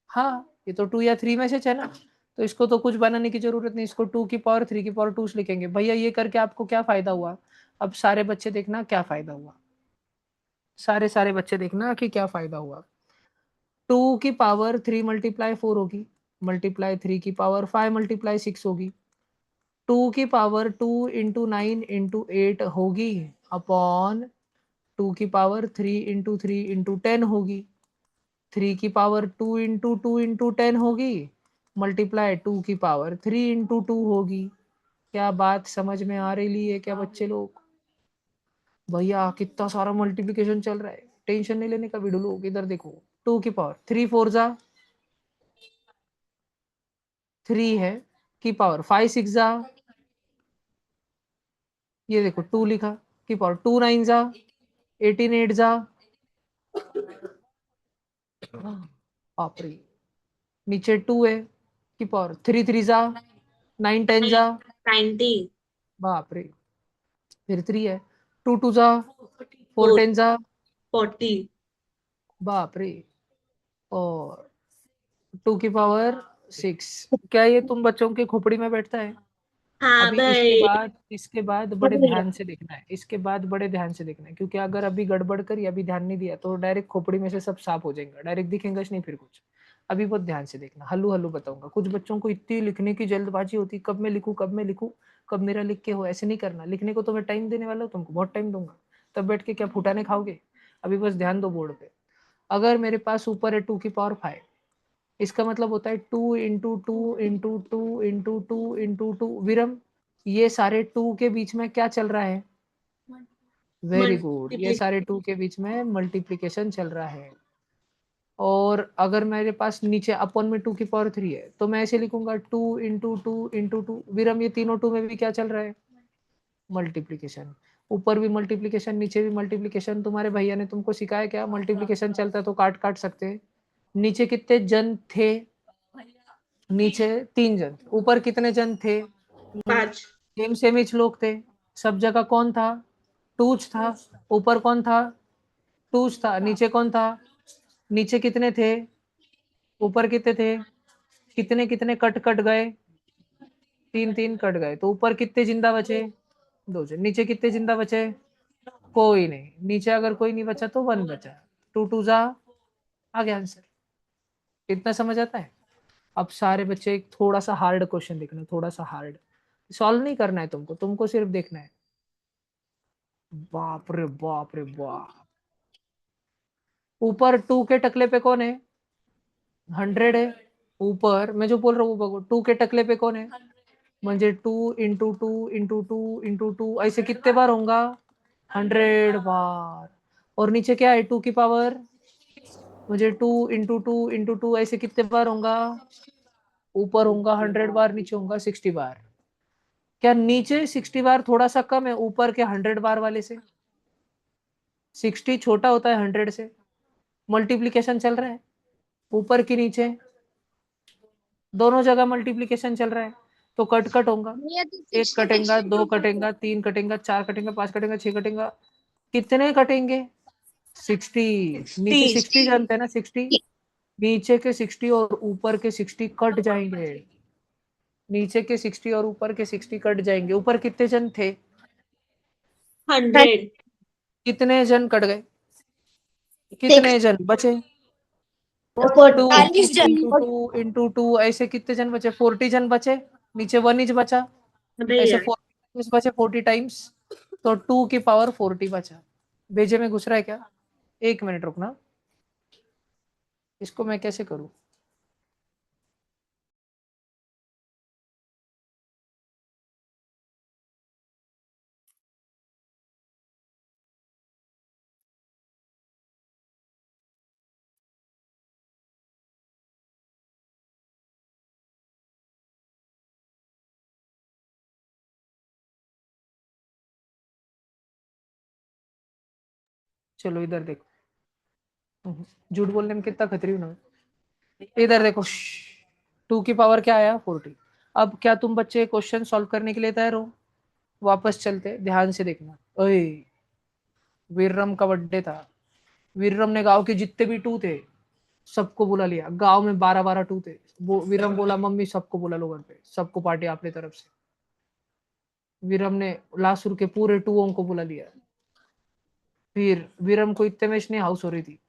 हाँ, ये तो 2 या 3 में से है ना, तो इसको तो कुछ बनाने की जरूरत नहीं, इसको 2 की पावर 3 की पावर 2 लिखेंगे। भैया ये करके आपको क्या फायदा हुआ? अब सारे बच्चे देखना क्या फायदा हुआ, सारे बच्चे देखना कि क्या फायदा हुआ। 2 की पावर 3 मल्टीप्लाई 4 होगी, मल्टीप्लाई 3 की पावर 5 मल्टीप्लाई 6 होगी, 2 की पावर 2 इंटू 9 इंटू 8 होगी, अपॉन 2 की पावर 3 इंटू 3 इंटू 10 होगी, 3 की पावर 2 इंटू 2 इंटू 10 होगी, मल्टीप्लाई 2 की पावर 3 इंटू 2 होगी। क्या बात समझ में आ रही है क्या बच्चे लोग? भैया कितना सारा मल्टीप्लिकेशन चल रहा है, टेंशन नहीं लेने का वीडियो लोग। इधर देखो, 2 की पावर 3 4 जा 3 है, की पावर 5 6 जा, ये देखो 2 लिखा, की पावर 2 9 जा 18 8 जा, बाप रे, नीचे 2 है, की पावर 3 3 जा 9 10 जा, 90, बाप रे, फिर 3 है, 2 2 जा 4 4, 10 जा, 40। बाप रे, और 2 की पावर 6। क्या ये तुम बच्चों की खोपड़ी में बैठता है? हाँ अभी भाई। इसके बाद बड़े ध्यान से देखना है, इसके बाद बड़े ध्यान से देखना है, क्योंकि अगर अभी गड़बड़ करी, अभी ध्यान नहीं दिया तो डायरेक्ट खोपड़ी में से सब साफ हो जाएगा, डायरेक्ट दिखेंगे नहीं फिर कुछ। अभी बहुत ध्यान से देखना, हल्लू हल्लू बताऊंगा। कुछ बच्चों को इतनी लिखने की जल्दबाजी होती, कब मैं लिखूं कब मैं लिखूं, कब मेरा लिख के हो, ऐसे नहीं करना। लिखने को तो मैं टाइम देने वाला हूँ तुमको, बहुत टाइम दूंगा, तब बैठ के क्या फुटाने खाओगे? अभी बस ध्यान दो बोर्ड पे। अगर मेरे पास ऊपर है 2 की पावर 5, इसका मतलब होता है 2 इंटू 2 इंटू 2 इंटू 2 इंटू 2। विरम, ये सारे 2 के बीच में क्या चल रहा है? वेरी गुड, ये मल्टीप्लिक सारे 2 के बीच में मल्टीप्लिकेशन चल रहा है। और अगर मेरे पास नीचे अपन में 2 की पावर 3 है, तो मैं ऐसे लिखूंगा 2 इंटू 2 इंटू 2। विरम, ये तीनों 2 में भी क्या चल रहा है? मल्टीप्लिकेशन। ऊपर भी मल्टीप्लिकेशन, नीचे भी मल्टीप्लिकेशन। तुम्हारे भैया ने तुमको सिखाया क्या? मल्टीप्लिकेशन चलता है तो काट काट सकते हैं। नीचे कितने जन थे? नीचे 3 जन, ऊपर कितने जन थे? 5। सेम सेमिच लोग थे। सब जगह कौन था? टूच था। ऊपर कौन था? टूच था। नीचे कौन था? नीचे कितने थे? ऊपर कितने थे? कितने कितने कट कट गए? 3 3 कट गए, तो ऊपर कितने जिंदा बचे? 2 जन। नीचे कितने जिंदा बचे? कोई नहीं। नीचे अगर कोई नहीं बचा तो 1 बचा। 2 2 जा, आ गया आंसर। इतना समझ आता है? अब सारे बच्चे एक थोड़ा सा हार्ड क्वेश्चन देखना, थोड़ा सा हार्ड। सॉल्व नहीं करना है तुमको, तुमको सिर्फ देखना है। बाप रे बाप रे बाप। ऊपर 2 के टकले पे कौन है? 100 है। ऊपर मैं जो बोल रहा हूँ 2 के टकले पे कौन है? म्हणजे 2 इंटू 2 इंटू 2 इंटू 2, ऐसे कितने बार होगा? 100 बार। और नीचे क्या है? 2 की पावर, मुझे 2 इंटू 2 इंटू 2 ऐसे कितने बार होगा? ऊपर होगा 100 बार, नीचे होगा 60 बार। क्या नीचे 60 बार थोड़ा सा कम है ऊपर के 100 बार वाले से? 60 छोटा होता है 100 से। मल्टीप्लीकेशन चल रहा है ऊपर की नीचे, दोनों जगह मल्टीप्लीकेशन चल रहा है, तो कट कट होगा। भैया तो एक 60 कटेगा, 2 62 कटेगा, 3 कटेगा, 4 कटेगा, 5 कटेगा, 6 कटेगा। कितने कटेंगे? 60। नीचे 60 जानते हैं ना? 60, नीचे के 60 और ऊपर के 60 कट जाएंगे। नीचे के 60 और ऊपर के 60 कट जाएंगे। ऊपर कितने जन थे? 100। कितने जन कट गए? कितने जन बचे? 2 40 जन। इंटू 2 इंटू 2, ऐसे कितने जन बचे? 40 जन बचे। नीचे 1 इंच बचा, ऐसे भैया 40 टाइम्स बचे, 40 टाइम्स, तो 2 की पावर 40 बचा। भेजे में घुस रहा है क्या? 1 मिनट रुकना, इसको मैं कैसे करूं? चलो इधर देखो, झूठ बोलने में कितना खतरी हूं ना। इधर देखो, 2 की पावर क्या आया? 40। अब क्या तुम बच्चे क्वेश्चन सॉल्व करने के लिए तैयार हो? वापस चलते, ध्यान से देखना। ओए, वीरम का बर्थडे था, विक्रम ने गांव के जितने भी टू थे सबको बुला लिया। गांव में 12-12 टू थे। वो विक्रम बोला मम्मी सबको बुला लो घर पे, सबको पार्टी अपनी तरफ से। विक्रम ने लासुर के पूरे टूओं को बुला लिया। फिर विक्रम को इतने में नहीं हाउस हो रही थी।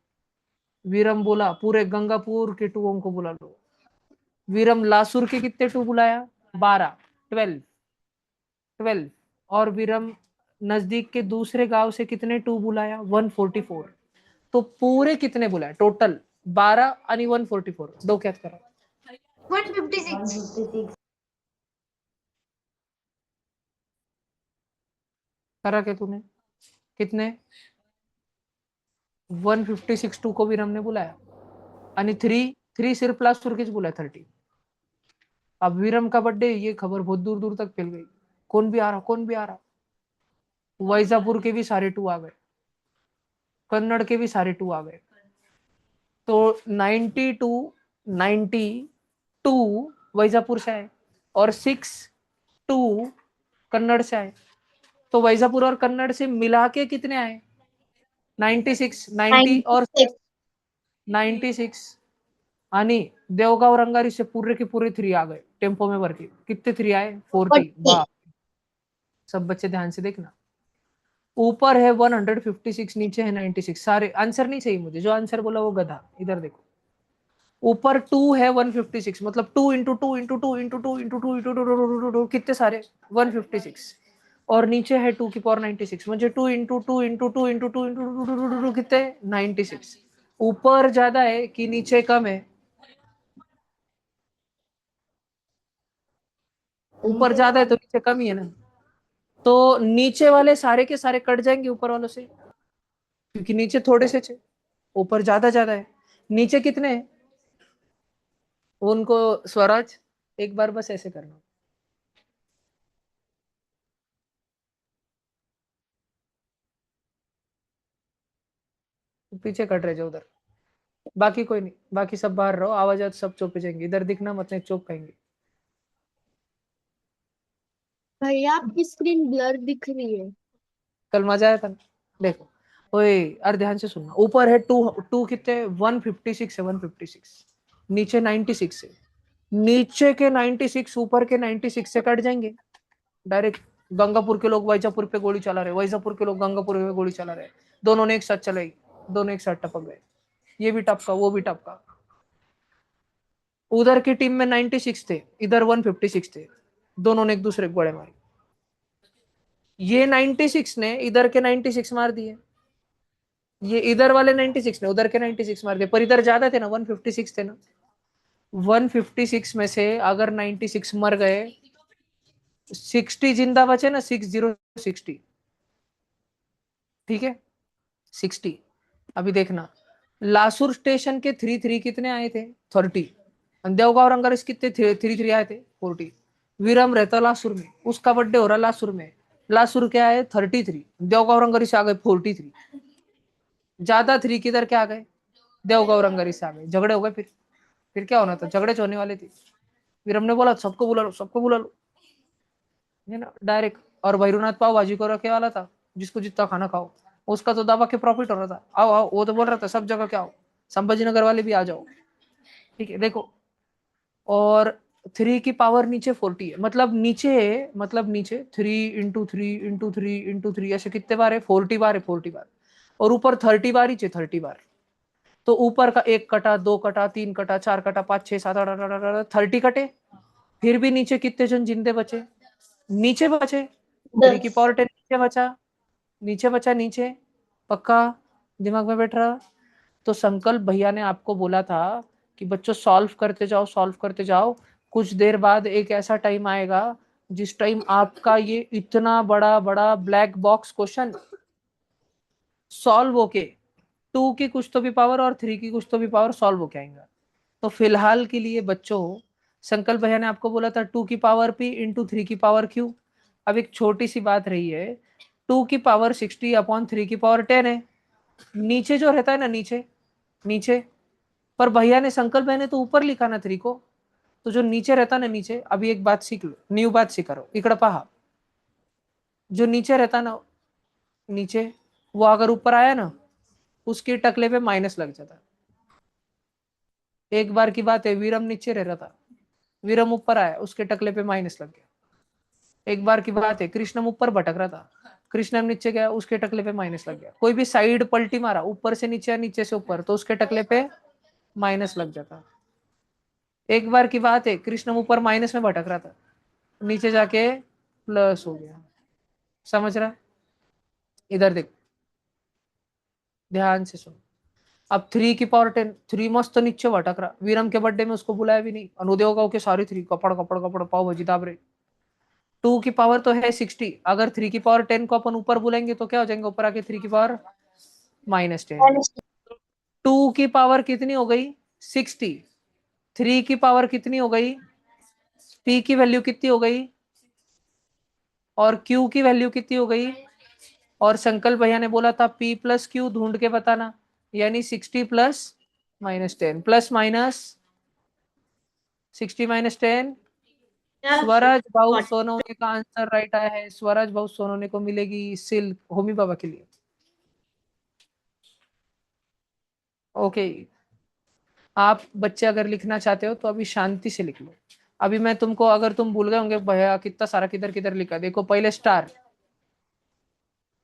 विक्रम बोला पूरे गंगापुर के टूओं को बुला लो। विक्रम लासुर के कितने टू बुलाया? 12, 12। और विक्रम नजदीक के दूसरे गांव से कितने टू बुलाया? 144। तो पूरे कितने बुलाए टोटल? 12 आणि 144। डोक्यात करा। 156. करा क्या तूने? कितने? 156 टू को विक्रम ने बुलाया आणि 3 सिर्फ लासुर के बुलाया 30। अब विक्रम का बर्थडे, ये खबर बहुत दूर दूर तक फैल गई। कौन भी आ रहा, कौन भी आ रहा। वैजापुर के भी सारे टू आ गए, कन्नड़ के भी सारे टू आ गए। तो 92 वैजापुर से आए और 62 कन्नड़ से आए। तो वैजापुर और कन्नड़ से मिला के कितने आए? 96। 90 और 96। आणि देवगांव रंगारी से पूरे के पूरे 3 आ गए टेम्पो में भर के। कितने 3 आए? 40। वाह, सब बच्चे ध्यान से देखना। ऊपर है 156, नीचे है 96। सारे आंसर नहीं चाहिए मुझे, जो आंसर बोला वो गधा। इधर देखो, ऊपर 2 है 156, मतलब 2 into 2 into 2 into 2 into 2 into 2 कितने सारे? 156। और नीचे है 2 की पावर 96, म्हणजे 2 इंटू 2 इंटू 2 इंटू 2 इंटू 2 कितने? 96। ऊपर ज्यादा है कि नीचे कम है? ऊपर ज्यादा है तो नीचे कम ही है ना। तो नीचे वाले सारे के सारे कट जाएंगे ऊपर वालों से, क्योंकि नीचे थोड़े से थे, ऊपर ज्यादा ज्यादा है। नीचे कितने हैं उनको? स्वराज एक बार बस ऐसे करना, पीछे कट रहे जाओ उधर। बाकी कोई नहीं, बाकी सब बाहर रहो, आवाज आवाज सब चुप जाएंगे। इधर दिखना मत, नहीं चुप कहेंगे। भैया आपकी स्क्रीन ब्लर दिख रही है। कल मजा आया था ना? देखो ओए, अरे ध्यान से सुनना। ऊपर है 2 कितने? 156 है, 156। नीचे 96 है। नीचे के 96 ऊपर के 96 से कट जाएंगे डायरेक्ट। गंगापुर के लोग वैजापुर पे गोली चला रहे, वैजापुर के लोग गंगापुर पे गोली चला रहे। दोनों ने एक साथ चलाई, दोनों एक साथ टपक गए। ये भी टपका, वो भी टपका। उधर की टीम में 96 थे, इधर 156 थे। दोनों ने एक दूसरे को गोले मारी। ये 96 ने इधर के 96 मार दिए, ये इधर वाले 96 ने उधर के 96 मार दिए। पर इधर ज्यादा थे ना, 156 थे ना। 156 में से अगर 96 मर गए, 60 जिंदा बचे ना, 60। ठीक है, 60। अभी देखना, लासुर स्टेशन के 33 कितने आए थे? 30। देवगांव रंगारेस कितने 33 आए थे? 40। विरम रहता लासुर में, उसका बर्थडे हो रहा लासुर में। लासुर क्या है? 33। देवगांव रंगारी से आ गए 43। ज्यादा 3 किधर क्या आ गए? देवगांव रंगारी से आ गए। झगड़े हो गए। फिर क्या होना था? झगड़े होने वाले थे। विरम ने बोला सबको बुला लो, सबको बुला लो, है ना, डायरेक्ट। और भैरूनाथ पाव भाजी को रखे वाला था, जिसको जितना खाना खाओ। उसका तो दबा के प्रॉफिट हो रहा था। आओ आओ, वो तो बोल रहा था सब जगह क्या आओ, संभाजी नगर वाले भी आ जाओ। ठीक है, देखो। और 3 की पावर नीचे 40 है, मतलब नीचे 3 इंटू 3 इंटू 3 इंटू 3 ऐसे कितने बार है? 40 बार है, 40 बार। और ऊपर 30 बार ही 30 बार। तो ऊपर का 1 कटा, 2 कटा, 3 कटा, 4 कटा, 5 6 7 8 30 कटे। फिर भी नीचे कितने जन जिंदे बचे? नीचे बचे 3 की पावर 10 नीचे बचा, नीचे बचा, नीचे। पक्का दिमाग में बैठ रहा? तो संकल्प भैया ने आपको बोला था कि बच्चों सॉल्व करते जाओ, सॉल्व करते जाओ। कुछ देर बाद एक ऐसा टाइम आएगा जिस टाइम आपका ये इतना बड़ा बड़ा ब्लैक बॉक्स क्वेश्चन सॉल्व होके 2 की कुछ तो भी पावर और 3 की कुछ तो भी पावर सॉल्व होके आएगा। तो फिलहाल के लिए बच्चों, संकल्प भैया ने आपको बोला था 2 की पावर p इंटू 3 की पावर q। अब एक छोटी सी बात रही है, 2 की पावर 60 अपॉन 3 की पावर 10 है। नीचे जो रहता है ना, नीचे पर भैया ने, संकल्प भैया ने तो ऊपर लिखा ना 3 को, तो जो नीचे रहता ना नीचे, अभी एक बात सीख लो, न्यू बात सीख करो। इकड़ पहा, जो नीचे रहता ना नीचे, वो अगर ऊपर आया ना, उसके टकले पे माइनस लग जाता। एक बार की बात है, वीरम नीचे रह रहा था, वीरम ऊपर आया, उसके टकले पे माइनस लग गया। एक बार की बात है, कृष्णम ऊपर भटक रहा था, कृष्णम नीचे गया, उसके टकले पे माइनस लग गया। कोई भी साइड पलटी मारा, ऊपर से नीचे या नीचे से ऊपर, तो उसके टकले पे माइनस लग जाता। एक बार की बात है, कृष्णम ऊपर माइनस में भटक रहा था, नीचे जाके प्लस हो गया। समझ रहा? इधर देख, ध्यान से सुन। अब 3 की पावर 10, 3 मस्त नीचे भटक रहा, वीरम के बर्थडे में उसको बुलाया भी नहीं, अनुदेव गाँव के सारे 3 कपड़ कपड़ कपड़ पाव भाजी दाबरे। 2 की पावर तो है 60, अगर 3 की पावर 10 को अपन ऊपर बुलाएंगे तो क्या हो जाएंगे, ऊपर आके 3 की पावर -10। 2 की पावर कितनी हो गई, 60। 3 की पावर कितनी हो गई, पी की वैल्यू कितनी हो गई, और क्यू की वैल्यू कितनी हो गई। और संकल्प भैया ने बोला था पी प्लस क्यू ढूंढ के बताना, यानी 60 प्लस -10 प्लस माइनस 60 - 10। स्वराज भाऊ सोनोने का आंसर राइट आया है। स्वराज भाऊ सोनोने को मिलेगी सिल्क होमी बाबा के लिए। ओके, आप बच्चे अगर लिखना चाहते हो तो अभी शांति से लिख लो। अभी मैं तुमको, अगर तुम भूल गए होंगे भैया कितना सारा किधर किधर लिखा, देखो पहले star,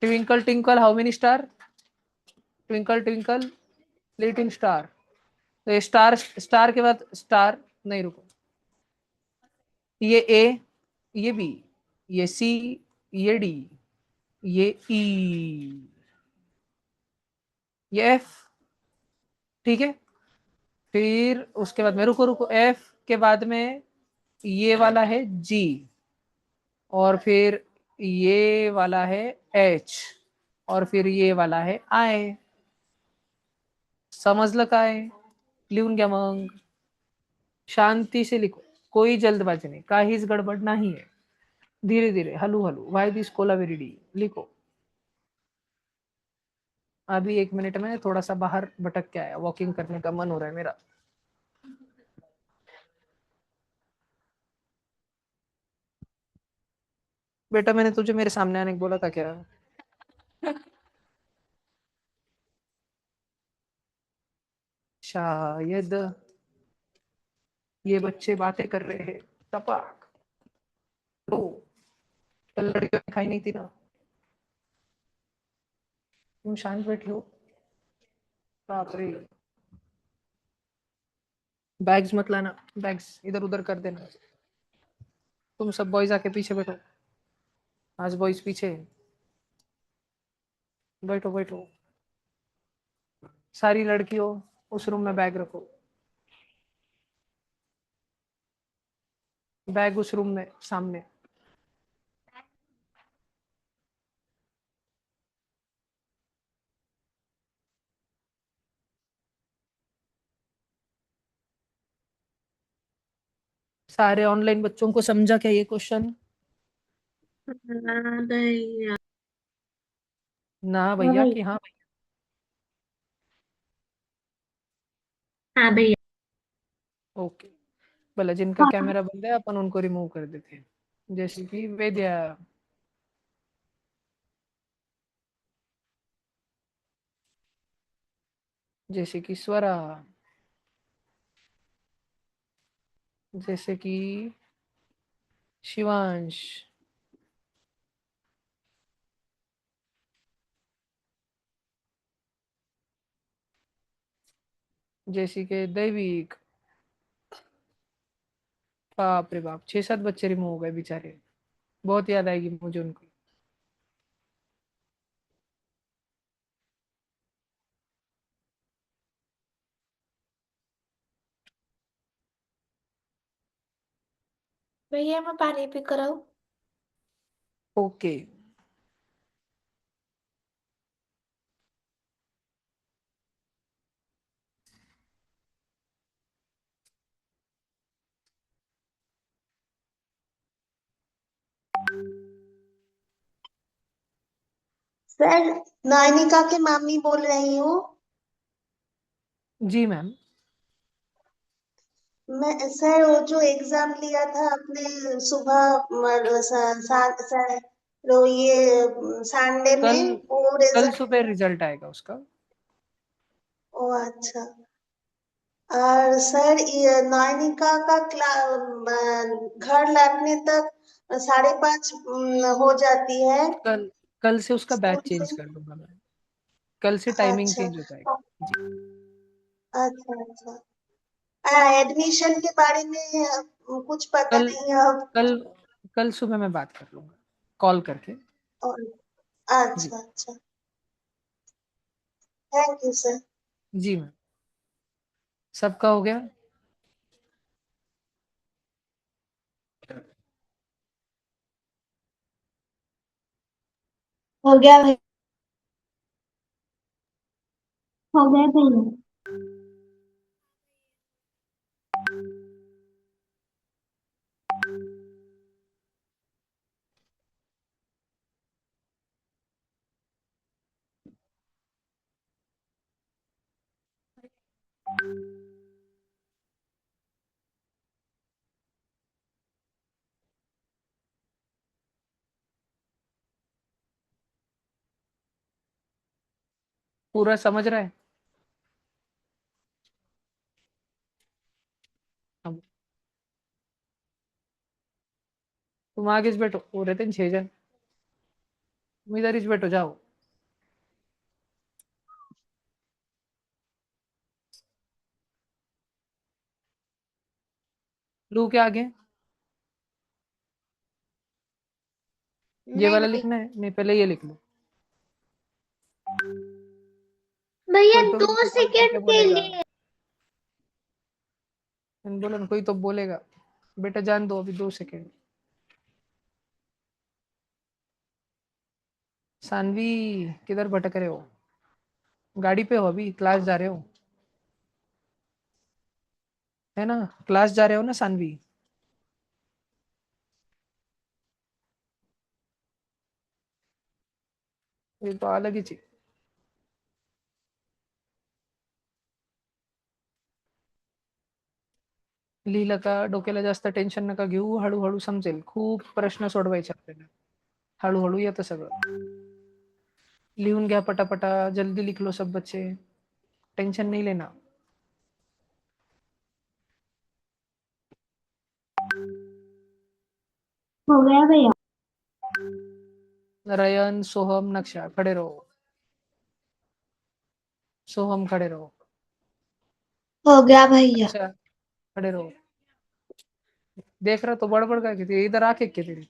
twinkle twinkle how many star, twinkle twinkle little star. तो ये स्टार, स्टार के बाद स्टार नहीं, रुको, ये ए, ये बी, ये सी, ये डी, ये ई, ये एफ। ठीक है, फिर उसके बाद में, रुको रुको, एफ के बाद में ये वाला है जी, और फिर ये वाला है एच, और फिर ये वाला है आई। समजलं काय? लिहून घ्या मग, शांती से लिखो, कोई जल्दबाजी नहीं, काहीच गडबड नहीं है, धीरे धीरे hello hello. Why this Kolaveri D लिखो। अभी 1 मिनट में थोड़ा सा बाहर भटक के आया, वॉकिंग करने का मन हो रहा है मेरा। बेटा मैंने तुझे मेरे सामने आने को बोला था क्या? शायद ये बच्चे बातें कर रहे हैं। टपाक, तो कल लड़कियों ने खाई नहीं थी ना, तुम शांत बैठे हो। बाप रे, बैग्स मत लाना, बैग्स इधर उधर कर देना। तुम सब बॉयज आके पीछे बैठो, आज बॉयज पीछे हैं। बैठो बैठो, सारी लड़कियों उस रूम में बैग रखो, बैग उस रूम में सामने। सारे ऑनलाइन बच्चों को समझा क्या ये क्वेश्चन? नहीं ना भैया कि हाँ भैया? हाँ भैया। ओके, भला जिनका कैमरा बंद है अपन उनको रिमूव कर देते हैं, जैसे कि वेद्या, जैसे कि स्वरा, जैसे कि शिवांश, जैसे कि दैविक। बाप रे बाप, 6-7 बच्चे रिमूव हो गए बेचारे, बहुत याद आएगी मुझे उनको। भैया मैं पानी पी कर आऊं? ओके, सर, नानिका की मामी बोल रही हूँ। जी मैम। मैं सर, वो जो एग्जाम लिया था आपने सुबह, तो ये संडे कल में वो कल रिजल्ट। सुबह रिजल्ट आएगा उसका। अच्छा। और सर ये नयनिका का घर लौटने तक 5:30 हो जाती है कल कल से उसका बैच स्कूल चेंज से। कर दूंगा मैं। कल से टाइमिंग अच्छा चेंज हो जाएगा जी। अच्छा अच्छा। एडमिशन के बारे में कुछ पता कल नहीं है अब। कल कल सुबह मैं बात कर लूंगा कॉल करके और- जी। अच्छा अच्छा। Thank you sir. जी मैम, सबका हो गया। हो गया भाई, हो गया भैया। पूरा समझ रहा है अब। तुम आगे से बैठो, वो रहते हैं 6 जन, तुम इधर ही बैठो जाओ। लू के आगे ये नहीं वाला भाई लिखना है, नहीं पहले ये लिख लो। भैया कोई तो 2 सेकंड क्या के बोलेगा, लिए। बोलो ना, कोई तो बोलेगा। बेटा जान दो अभी 2 सेकंड। सानवी किधर भटक रहे हो, गाड़ी पे हो अभी, क्लास जा रहे हो है ना, क्लास जा रहे हो ना सानवी। ये तो अलग ही चीज। लिहिलं का, डोक्याला जास्त टेन्शन नका घेऊ, हळूहळू समजेल, खूप प्रश्न सोडवायचे आपल्याला, हळूहळू येतं सगळं। लिहून घ्या पटापटा, जल्दी लिख लो सब बच्चे, टेंशन नहीं लेना। हो गया भैया। रयन सोहम नक्शा, खड़े रहो, सोहम खड़े रहो, हो गया भैया। अच्छा खड़े रहो। देख रहा तो बड़बड़ का की इधर आके के तेरी,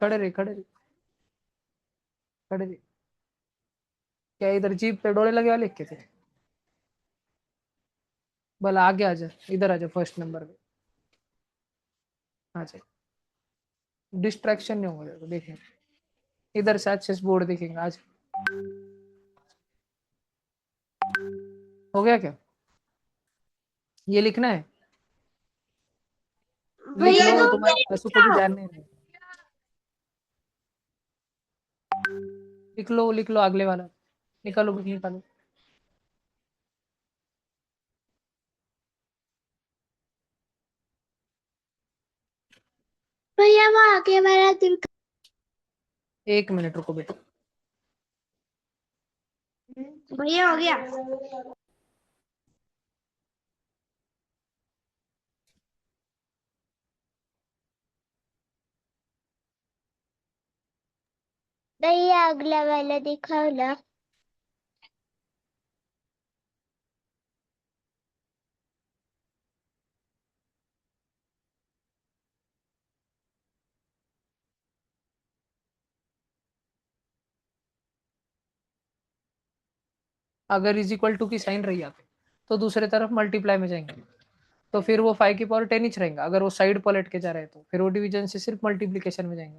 खड़े रहे खड़े रहे खड़े रहे। क्या इधर जीप पे डोले लगे वाले के तेरे, भला आगे आ जा, इधर आ जा फर्स्ट नंबर पे आ जा, डिस्ट्रैक्शन नहीं होगा देखो, देखेंगे इधर से अच्छे से बोर्ड देखेंगे आज। हो गया क्या, ये लिखना है, लिख भैया लो, तो तुम्हारे आंसू को भी ध्यान नहीं रहेगा। लिख लो अगले वाला, निकालो बुक निकालो। भैया वो आगे वाला दिल। 1 मिनट रुको बेटा। भैया हो गया। भैया अगला वाला दिखाओ ना। अगर इज इक्वल टू की साइन रही यहाँ पे, तो दूसरे तरफ मल्टीप्लाई में जाएंगे, तो फिर वो 5 की पावर 10 ही रहेगा। अगर वो साइड पलट के जा रहे हैं तो फिर वो डिवीजन से सिर्फ मल्टीप्लीकेशन में जाएंगे।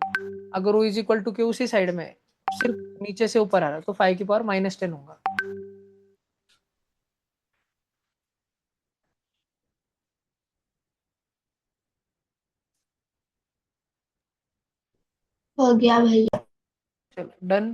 अगर वो इज इक्वल टू के उसी साइड में सिर्फ नीचे से ऊपर आ रहा है तो 5 की पावर -10 होगा। हो गया भैया। चलो डन।